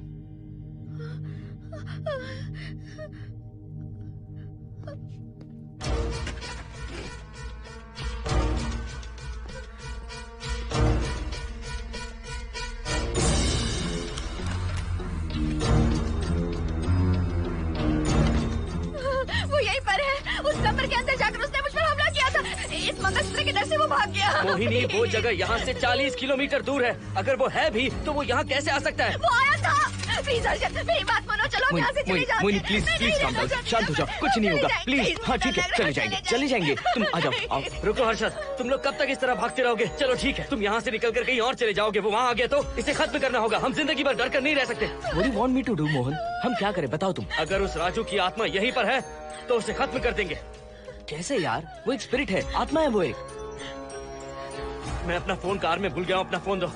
वो यहीं पर है। उस कमरे के अंदर जाकर उसने मुझ पर हमला किया था। इस मंगलसूत्र के डर से वो भाग गया। मोहिनी, वो जगह यहाँ से 40 किलोमीटर दूर है। अगर वो है भी तो वो यहाँ कैसे आ सकता है? वो आया था। प्लीज अर्जुन, मेरी बात मानो, चलो हम यहाँ से चले जाते मोहिनी हैं। प्लीज नहीं, प्लीज नहीं, काम डाउन, नहीं, शांत हो जाओ, कुछ नहीं होगा प्लीज। हाँ ठीक है, चले जाएंगे। तुम आ जाओ, आओ। रुको हर्षद, तुम लोग कब तक इस तरह भागते रहोगे? चलो ठीक है, तुम यहाँ से निकल कर कहीं और चले जाओगे। वो वहाँ आ गया तो इसे खत्म करना होगा। हम जिंदगी भर डर कर नहीं रह सकते। What do you want me to do, Mohan? हम क्या करें बताओ तुम? अगर उस राजू की आत्मा यहीं पर है तो उसे खत्म कर देंगे। कैसे यार? वो एक स्पिरिट है, आत्मा है वो एक। मैं अपना फोन कार में भूल गया हूँ, अपना फोन दो।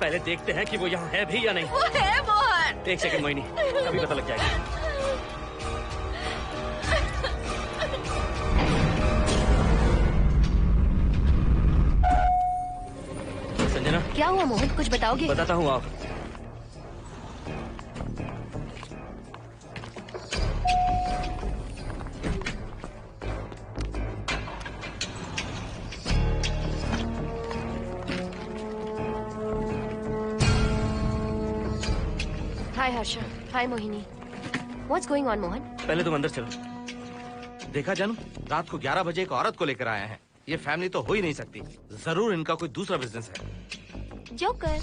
पहले देखते हैं कि वो यहाँ है भी या नहीं। वो है मोहन। एक सेकंड मोहिनी, अभी पता लग जाएगा। संजना, क्या हुआ मोहन, कुछ बताओगे? बताता हूँ आप। हाय हर्षा, हाय Mohini. What's going on, Mohan? पहले तुम अंदर चलो। देखा जानू, रात को 11 बजे एक औरत को लेकर आया है। ये फैमिली तो हो ही नहीं सकती। जरूर इनका कोई दूसरा बिजनेस है। Joker.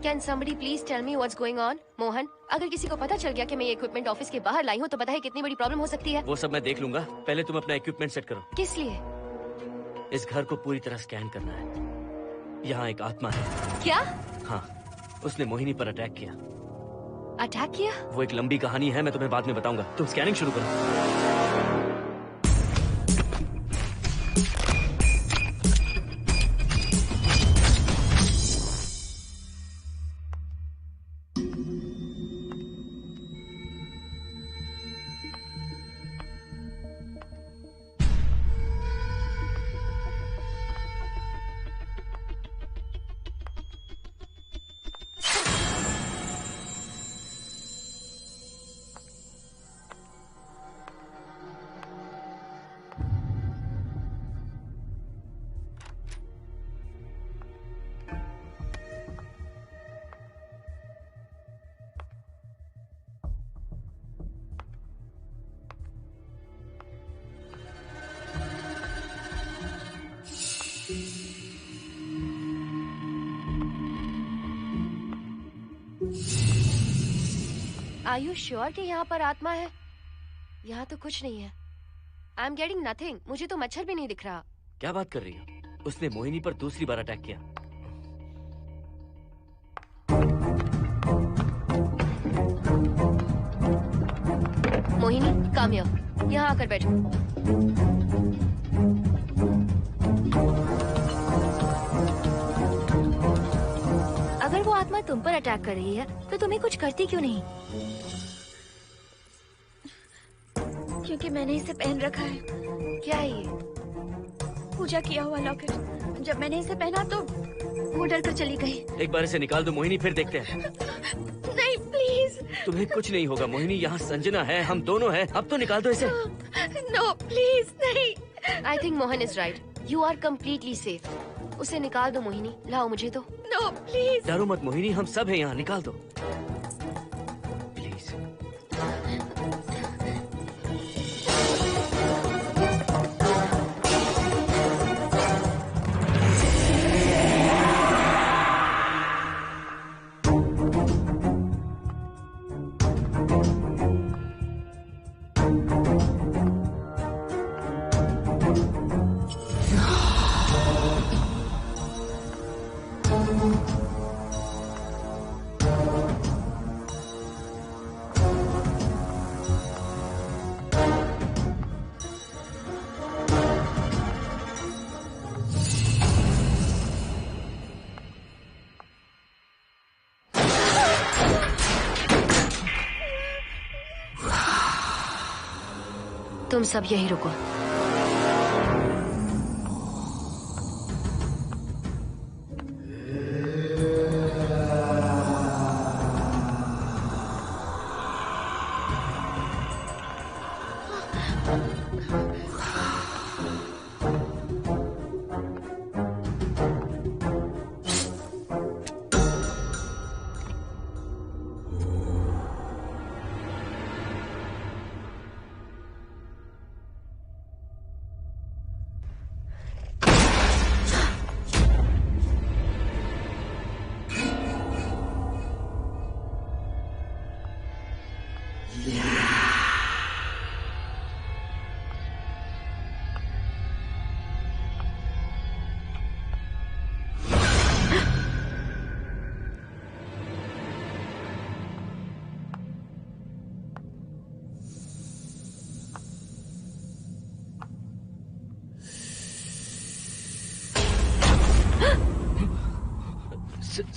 Can somebody please tell me what's going on? Mohan, अगर किसी को पता चल गया कि मैं ये इक्विपमेंट ऑफिस के बाहर लाई हूँ तो पता है कितनी बड़ी प्रॉब्लम हो सकती है। वो सब मैं देख लूंगा, पहले तुम अपना इक्विपमेंट सेट करो। किस लिए? इस घर को पूरी तरह स्कैन करना है। यहाँ एक आत्मा है। क्या? हाँ, उसने मोहिनी पर अटैक किया। अटैक किया? वो एक लंबी कहानी है, मैं तुम्हें बाद में बताऊंगा। तुम स्कैनिंग शुरू करो। Are you sure कि यहाँ पर आत्मा है? यहाँ तो कुछ नहीं है। I'm getting nothing. मुझे तो मच्छर भी नहीं दिख रहा। क्या बात कर रही हो? उसने मोहिनी पर दूसरी बार अटैक किया। Mohini, come here. यहाँ आकर बैठो। अगर वो आत्मा तुम पर अटैक कर रही है तो तुम्हें कुछ करती क्यों नहीं? क्योंकि मैंने इसे पहन रखा है। क्या है ये? पूजा किया हुआ लॉकेट। जब मैंने इसे पहना तो वो डर कर चली गई। एक बार इसे निकाल दो मोहिनी, फिर देखते हैं। नहीं प्लीज। तुम्हें कुछ नहीं होगा मोहिनी, यहाँ संजना है, हम दोनों हैं। अब तो निकाल दो इसे। नो प्लीज नहीं। I think Mohan is right. You are completely safe. उसे निकाल दो मोहिनी, लाओ मुझे तो। No please. डरो मत मोहिनी, हम सब हैं यहाँ, निकाल दो। तुम सब यही रुको।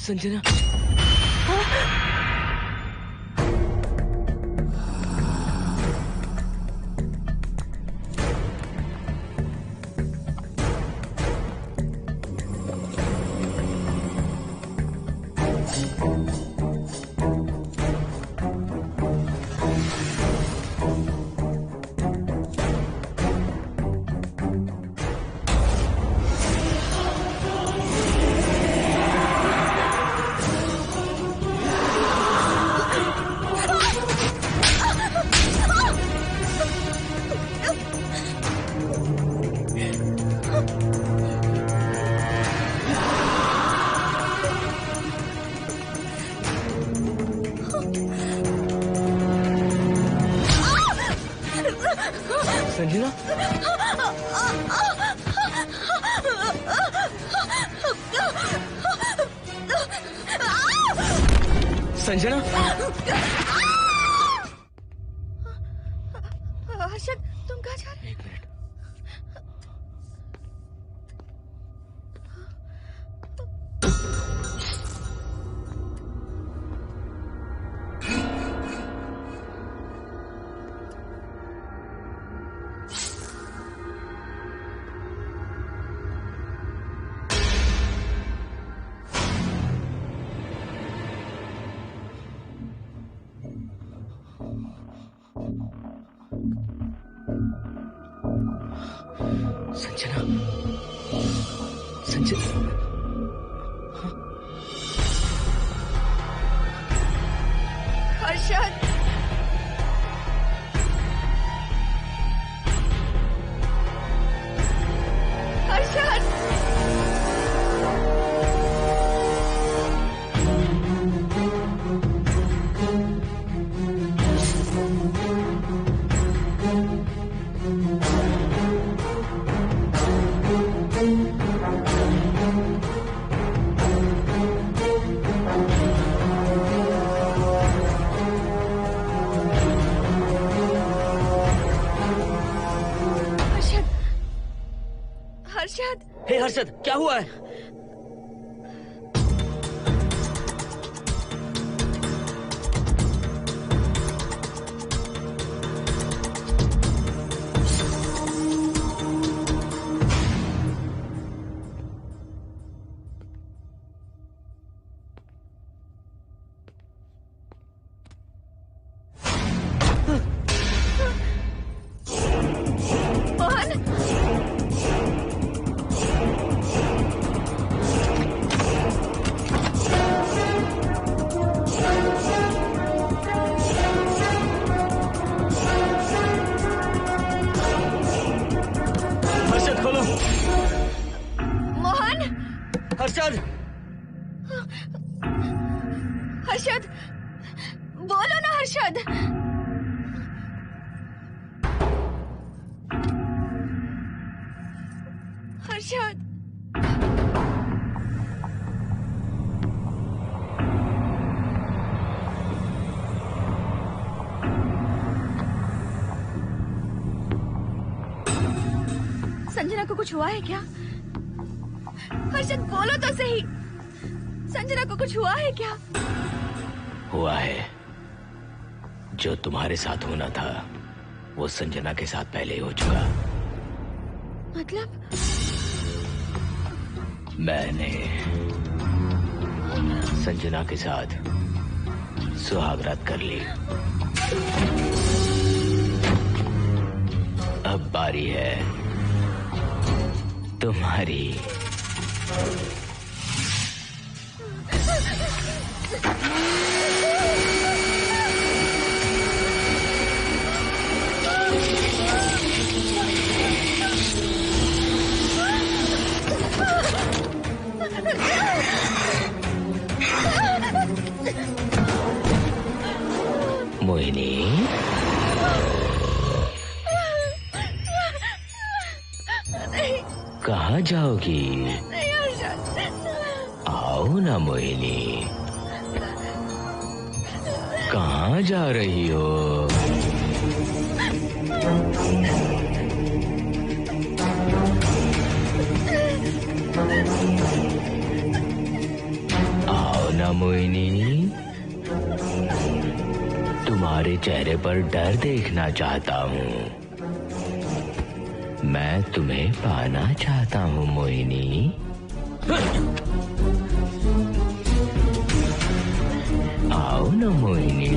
संजना, संजना, हर्षद, तुम कहाँ जा रहे हो? एक मिनट। संजना, संजना, हर्षद, हर्षद, हर्षद। हे हर्षद, क्या हुआ है? हर्षद, हर्षद, बोलो ना हर्षद। हर्षद, संजना को कुछ हुआ है क्या? हर्षद, बोलो तो सही। संजना को कुछ हुआ है क्या? हुआ है जो तुम्हारे साथ होना था वो संजना के साथ पहले ही हो चुका। मतलब? मैंने संजना के साथ सुहागरात कर ली। अब बारी है तुम्हारी। मोहिनी, कहाँ जाओगी? आओ ना मोहिनी, कहाँ जा रही हो? आओ ना मोहिनी, तुम्हारे चेहरे पर डर देखना चाहता हूँ। मैं तुम्हें पाना चाहता हूँ मोहिनी। आओ ना मोहिनी।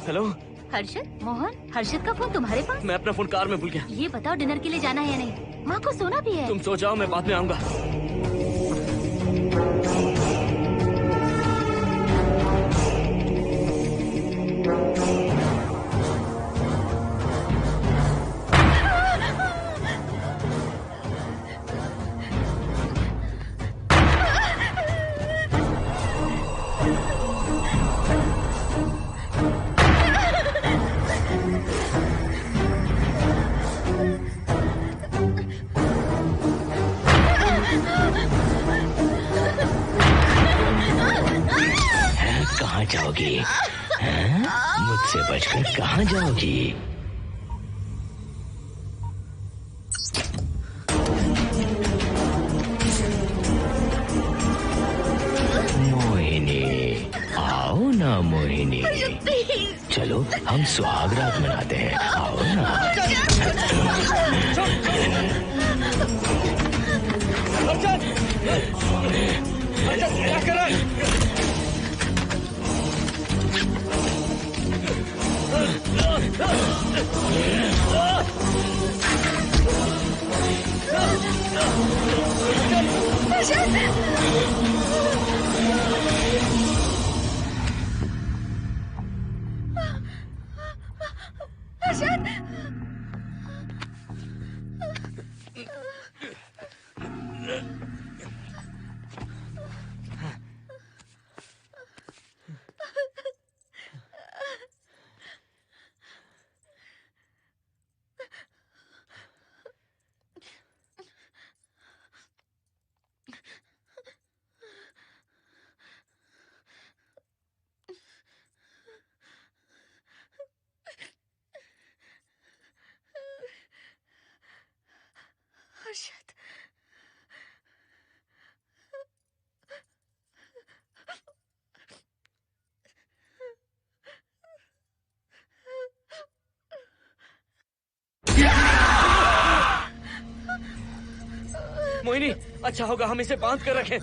हेलो हर्षद, मोहन, हर्षद का फोन तुम्हारे पास? मैं अपना फोन कार में भूल गया। ये बताओ डिनर के लिए जाना है या नहीं? माँ को सोना भी है। तुम सो जाओ, मैं बाद में आऊंगा। कहाँ जाओगी? मुझसे बचकर कहाँ जाओगी? मोहिनी, आओ ना मोहिनी। चलो हम सुहागरात मनाते हैं, आओ ना। क्या कर रहा है? हर्षद, मोहिनी, अच्छा होगा हम इसे बांध कर रखें।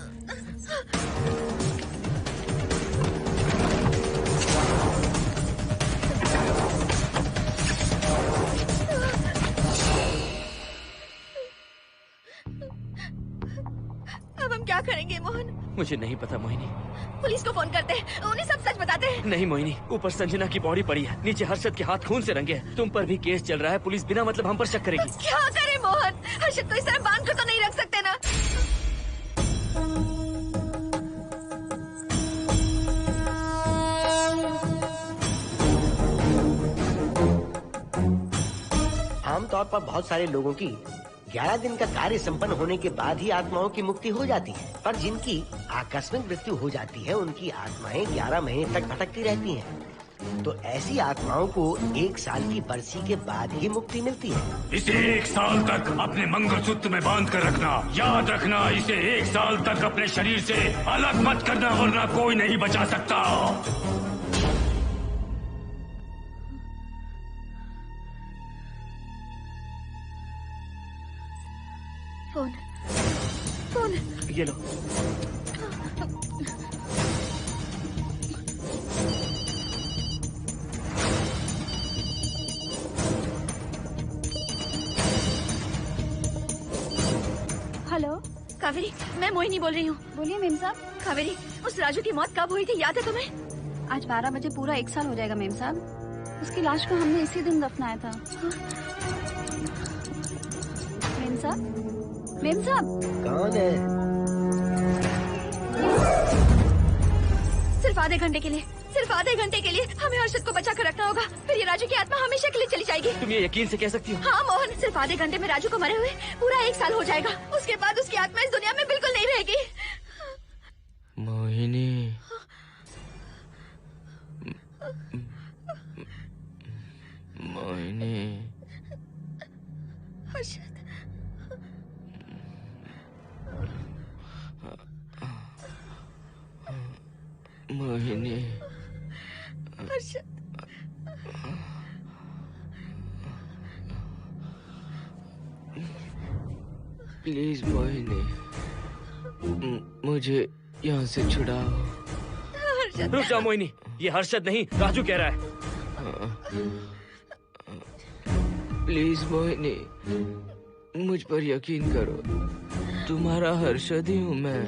अब हम क्या करेंगे मोहन? मुझे नहीं पता मोहिनी। पुलिस को फोन करते हैं, उन्हें सब सच बताते हैं। नहीं मोहिनी, ऊपर संजना की बॉडी पड़ी है, नीचे हर्षद के हाथ खून से रंगे हैं। तुम पर भी केस चल रहा है, पुलिस बिना मतलब हम पर शक करेगी। क्या करें मोहन? हर्षद को इस तरह बांध कर तो नहीं रख सकते ना। आमतौर पर बहुत सारे लोगों की 11 दिन का कार्य संपन्न होने के बाद ही आत्माओं की मुक्ति हो जाती है, पर जिनकी आकस्मिक मृत्यु हो जाती है उनकी आत्माएं 11 महीने तक भटकती रहती हैं। तो ऐसी आत्माओं को 1 साल की बरसी के बाद ही मुक्ति मिलती है। इसे 1 साल तक अपने मंगलसूत्र में बांध कर रखना। याद रखना, इसे 1 साल तक अपने शरीर से अलग मत करना, वरना कोई नहीं बचा सकता। फोन ये लो। हेलो कावेरी, मैं मोहिनी बोल रही हूँ। बोलिए मेम साहब। कावेरी, उस राजू की मौत कब हुई थी, याद है तुम्हें? आज 12 बजे पूरा 1 साल हो जाएगा मेम साहब। उसकी लाश को हमने इसी दिन दफनाया था। मेम साहब, मेम साहब। कौन है? सिर्फ आधे घंटे के लिए, सिर्फ आधे घंटे के लिए हमें हर्षद को बचा कर रखना होगा, फिर ये राजू की आत्मा हमेशा के लिए चली जाएगी। तुम ये यकीन से कह सकती हो? हाँ मोहन, सिर्फ आधे घंटे में राजू को मरे हुए पूरा 1 साल हो जाएगा। उसके बाद उसकी आत्मा इस दुनिया में बिल्कुल नहीं रहेगी। मोहिनी, मोहिनी, हर्षद, मोहिनी, हर्षद, प्लीज मोहिनी, मुझे यहाँ से छुड़ाओ। हर्षद। रुक जाओ मोहिनी, ये हर्षद नहीं राजू कह रहा है। प्लीज मोहिनी, मुझ पर यकीन करो, तुम्हारा हर्षद ही हूँ मैं।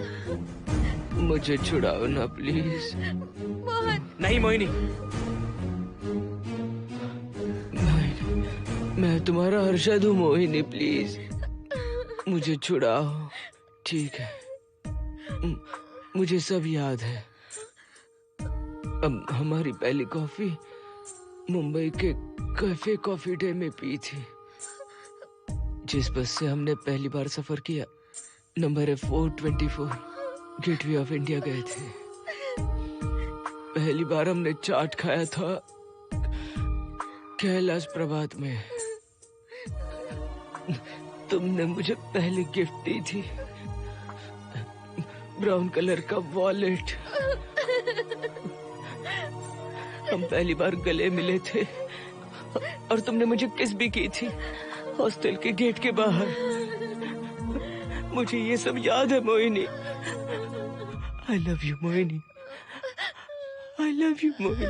मुझे छुड़ाओ ना प्लीज। मोहन। नहीं मोहिनी, मैं तुम्हारा हर्षद हूँ मोहिनी, प्लीज मुझे छुड़ाओ। ठीक है, मुझे सब याद है। अब हमारी पहली कॉफी मुंबई के कैफे कॉफी डे में पी थी। जिस बस से हमने पहली बार सफर किया, नंबर है 424, गेटवे ऑफ इंडिया गए थे। पहली बार हमने चाट खाया था कैलाश प्रभात में। तुमने मुझे पहले गिफ्ट दी थी, ब्राउन कलर का वॉलेट। हम पहली बार गले मिले थे और तुमने मुझे किस भी की थी हॉस्टल के गेट के बाहर। मुझे ये सब याद है Mohini. I love you Mohini, I love you Mohini,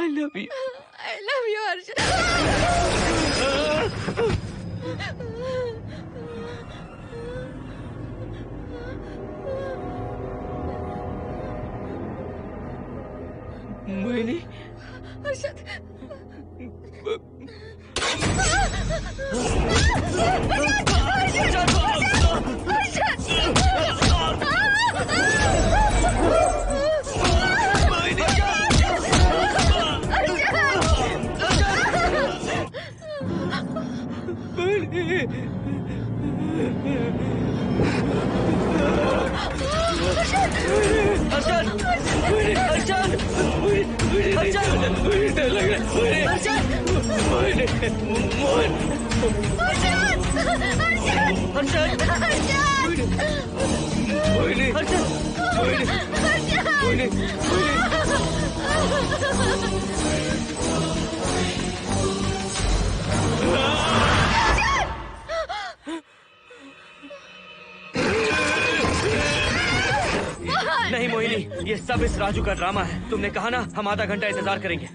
I love you, I love you Harshad. Mohini, Harshad, नहीं मोहिनी, ये सब इस राजू का ड्रामा है। तुमने कहा ना हम आधा घंटा इंतजार करेंगे।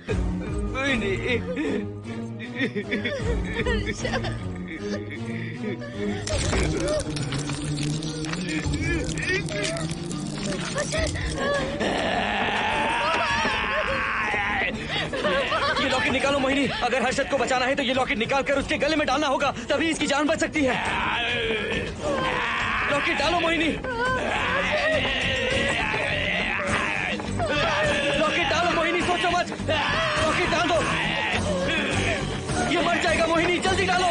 ये लॉकेट निकालो मोहिनी। अगर हर्षद को बचाना है तो ये लॉकेट निकाल कर उसके गले में डालना होगा, तभी इसकी जान बच सकती है। लॉकेट डालो मोहिनी, लॉकेट डालो मोहिनी, सोचो मत। लॉकेट डाल दो, ये मर जाएगा मोहिनी। जल्दी जल्दी डालो।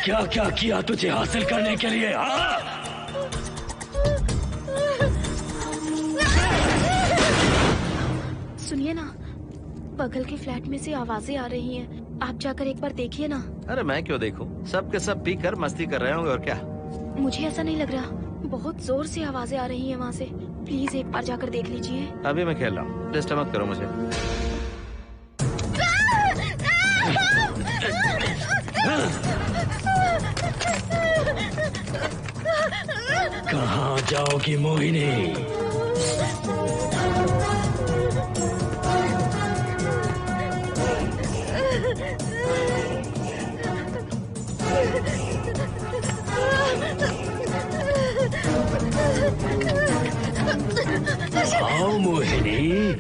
क्या क्या किया तुझे हासिल करने के लिए? सुनिए ना, बगल के फ्लैट में से आवाजें आ रही हैं। आप जाकर एक बार देखिए ना। अरे मैं क्यों देखूं? सब के सब पीकर मस्ती कर रहे होंगे और क्या। मुझे ऐसा नहीं लग रहा, बहुत जोर से आवाजें आ रही हैं वहाँ से। प्लीज एक बार जाकर देख लीजिए। अभी मैं खेल रहा हूँ, डिस्टर्ब मत करो मुझे। कहाँ जाओगी मोहिनी? आओ मोहिनी,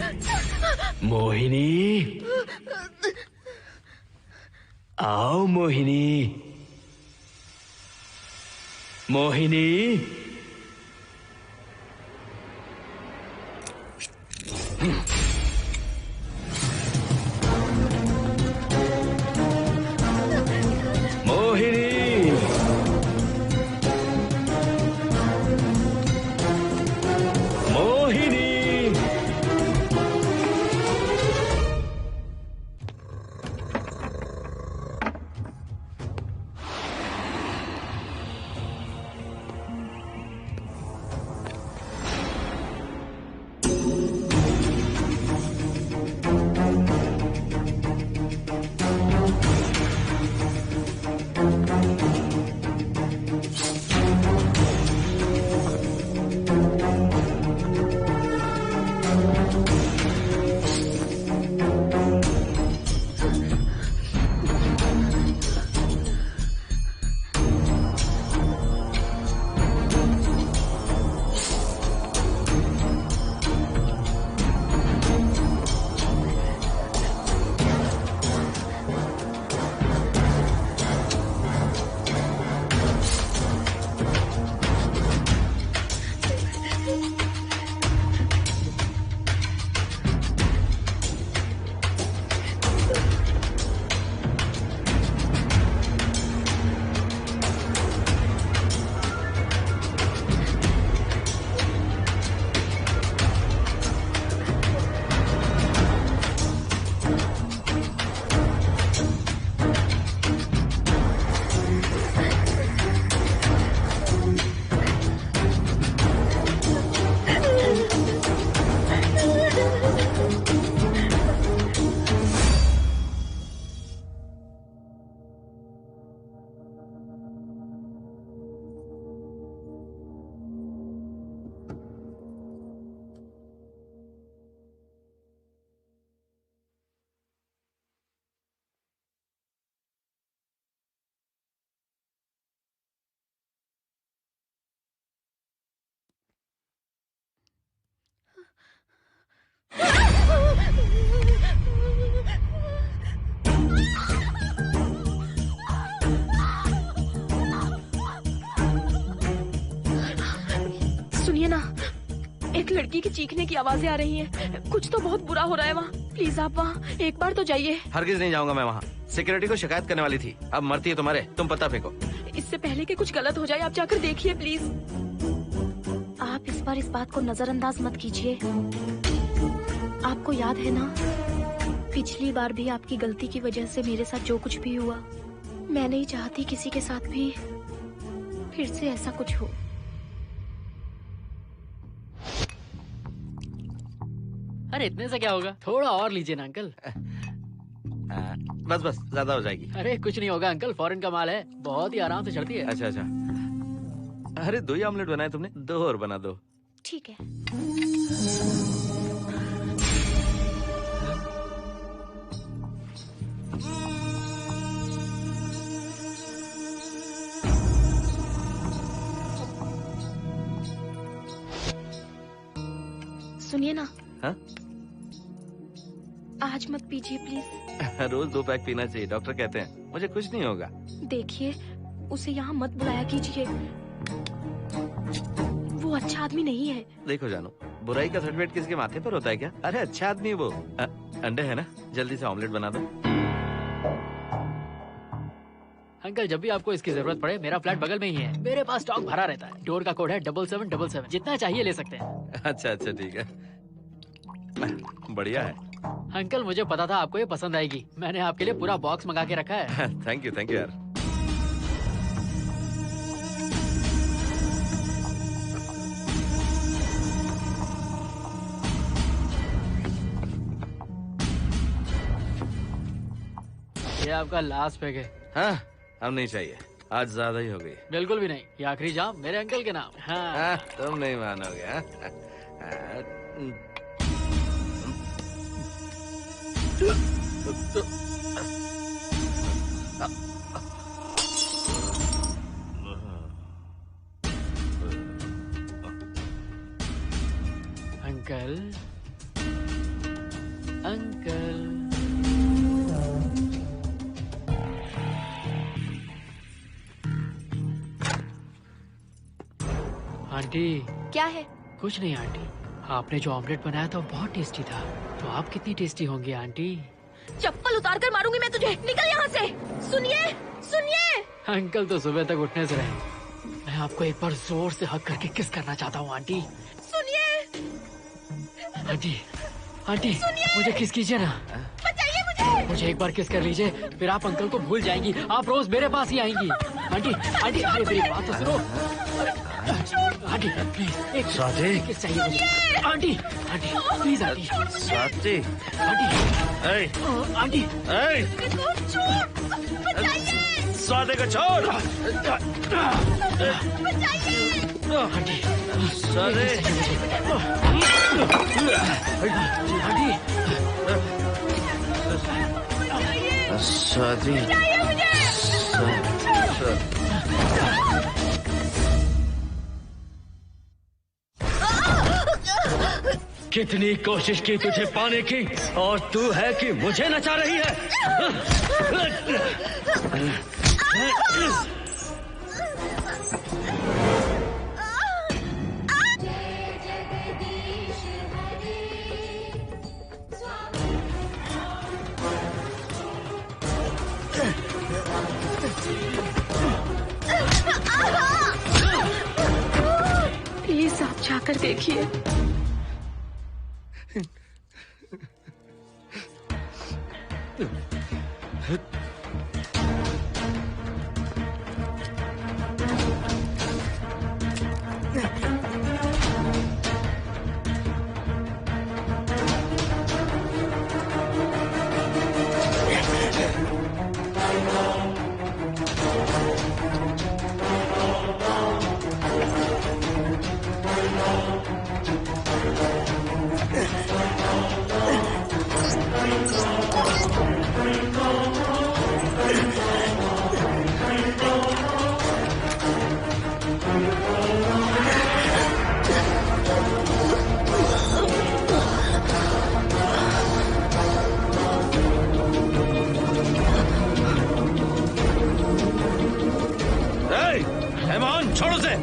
मोहिनी, आओ मोहिनी, मोहिनी। सुनिए ना, एक लड़की की चीखने की आवाजें आ रही हैं। कुछ तो बहुत बुरा हो रहा है वहाँ। प्लीज आप वहाँ एक बार तो जाइए। हरगिज नहीं जाऊंगा मैं वहाँ। सिक्योरिटी को शिकायत करने वाली थी, अब मरती है तुम्हारे, तुम पता फेंको। इससे पहले कि कुछ गलत हो जाए आप जाकर देखिए प्लीज। आप इस बार इस बात को नजरअंदाज मत कीजिए। आपको याद है ना, पिछली बार भी आपकी गलती की वजह से मेरे साथ जो कुछ भी हुआ, मैं नहीं चाहती किसी के साथ भी फिर से ऐसा कुछ हो। अरे इतने से क्या होगा, थोड़ा और लीजिए ना अंकल। बस बस, ज्यादा हो जाएगी। अरे कुछ नहीं होगा अंकल, फॉरेन का माल है, बहुत ही आराम से चढ़ती है। अच्छा अच्छा। अरे 2 ही ऑमलेट बनाए तुमने, 2 और बना दो। ठीक है। सुनिए ना। हाँ? आज मत पीजिए प्लीज। रोज 2 पैक पीना चाहिए, डॉक्टर कहते हैं। मुझे कुछ नहीं होगा। देखिए, उसे यहाँ मत बुलाया कीजिए। वो अच्छा आदमी नहीं है। देखो जानू, बुराई का सर्टिफिकेट किसी के माथे पर होता है क्या? अरे अच्छा आदमी है वो। अंडे है ना, जल्दी से ऑमलेट बना दो। अंकल जब भी आपको इसकी जरूरत पड़े मेरा फ्लैट बगल में ही है, मेरे पास स्टॉक भरा रहता है। डोर का कोड है 7777, जितना चाहिए ले सकते हैं। अच्छा अच्छा ठीक है, बढ़िया है। अंकल मुझे पता था आपको ये पसंद आएगी, मैंने आपके लिए पूरा बॉक्स मंगा के रखा है। थैंक यू यार। ये आपका लास्ट पैक है। हाँ, अब नहीं चाहिए, आज ज्यादा ही हो गई। बिल्कुल भी नहीं, ये आखिरी जाम मेरे अंकल के नाम। हाँ। तुम नहीं मानोगे। Uncle uncle aunty. क्या है? कुछ नहीं आंटी, आपने जो ऑमलेट बनाया था वो बहुत टेस्टी था, तो आप कितनी टेस्टी होंगी आंटी? चप्पल उतार कर मारूंगी मैं तुझे, निकल यहाँ से। सुनिए सुनिए। अंकल तो सुबह तक उठने से रहे, मैं आपको एक बार जोर से हक करके किस करना चाहता हूँ आंटी। सुनिए आंटी, आंटी मुझे किस कीजिए ना, बचाइए मुझे। मुझे एक बार किस कर लीजिए, फिर आप अंकल को भूल जाएंगी, आप रोज मेरे पास ही आएंगी। आंटी आंटी अरे मेरी बात तो सुनो। आंटी प्लीज एक किस चाहिए मुझे। Aunty aunty please aunty. Swati aunty Swati को छोड़। आंटी स्वाति कितनी कोशिश की तुझे पाने की, और तू है कि मुझे नचा रही है। प्लीज आप जाकर देखिए। छोड़ो से।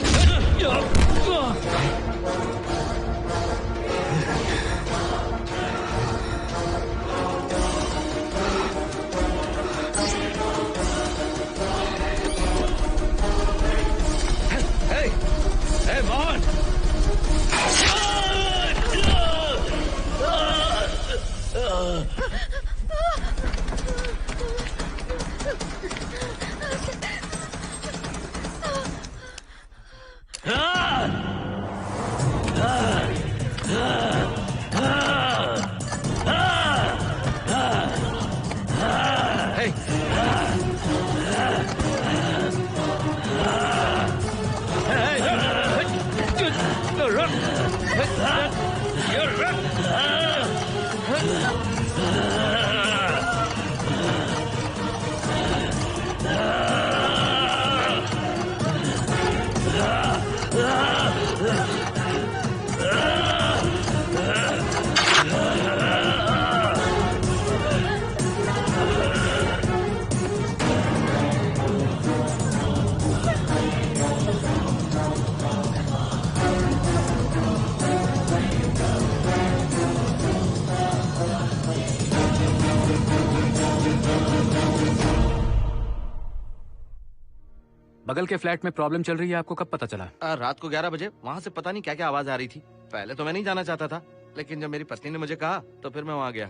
बगल के फ्लैट में प्रॉब्लम चल रही है, आपको कब पता चला? रात को 11 बजे वहाँ से पता नहीं क्या क्या आवाज आ रही थी। पहले तो मैं नहीं जाना चाहता था, लेकिन जब मेरी पत्नी ने मुझे कहा तो फिर मैं वहाँ गया।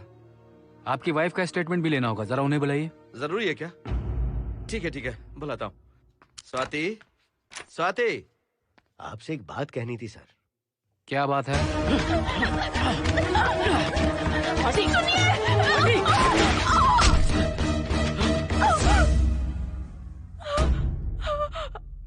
आपकी वाइफ का स्टेटमेंट भी लेना होगा, जरा उन्हें बुलाइए। जरूरी है क्या? ठीक है, बुलाता हूँ। स्वाति, स्वाति, आपसे एक बात कहनी थी सर। क्या बात है?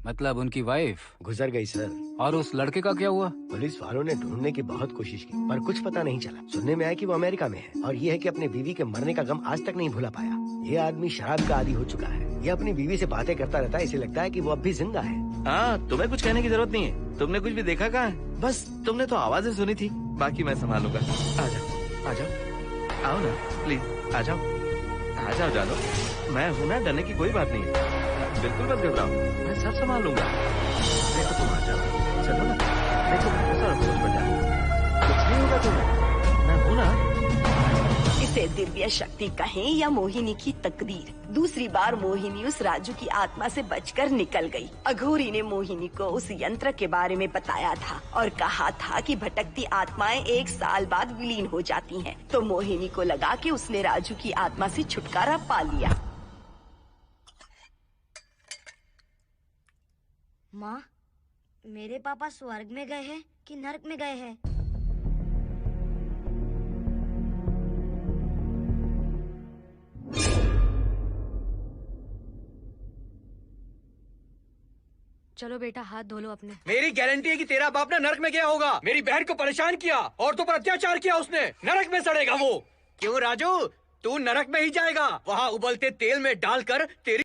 मतलब उनकी वाइफ गुजर गई सर। और उस लड़के का क्या हुआ? पुलिस वालों ने ढूंढने की बहुत कोशिश की पर कुछ पता नहीं चला। सुनने में आया कि वो अमेरिका में है और ये है कि अपने बीवी के मरने का गम आज तक नहीं भुला पाया। ये आदमी शराब का आदी हो चुका है। ये अपनी बीवी से बातें करता रहता है, इसे लगता है कि वो अब भी जिंदा है। हाँ, तुम्हें कुछ कहने की जरूरत नहीं है। तुमने कुछ भी देखा कहाँ है? बस तुमने तो आवाजें सुनी थी, बाकी मैं संभालूंगा। आ जाओ, आओ ना प्लीज, आ जाओ जानो। मैं हूँ ना, डरने की कोई बात नहीं है। बिल्कुल मत घबराओ, मैं सब संभाल लूंगा। देखो तुम आ जाओ, चलो ना। देखो भरोसा रखो मुझ पर, जाओ, कुछ नहीं होगा तुम्हें, मैं हूँ ना। इसे दिव्य शक्ति कहें या मोहिनी की तकदीर, दूसरी बार मोहिनी उस राजू की आत्मा से बचकर निकल गई। अघोरी ने मोहिनी को उस यंत्र के बारे में बताया था और कहा था कि भटकती आत्माएं 1 साल बाद विलीन हो जाती हैं। तो मोहिनी को लगा कि उसने राजू की आत्मा से छुटकारा पा लिया। माँ, मेरे पापा स्वर्ग में गए हैं कि नरक में गए हैं? चलो बेटा, हाथ धो लो अपने। मेरी गारंटी है कि तेरा बाप ना नरक में गया होगा। मेरी बहन को परेशान किया, औरतों पर अत्याचार किया उसने। नरक में सड़ेगा वो। क्यों राजू, तू नरक में ही जाएगा। वहाँ उबलते तेल में डालकर तेरी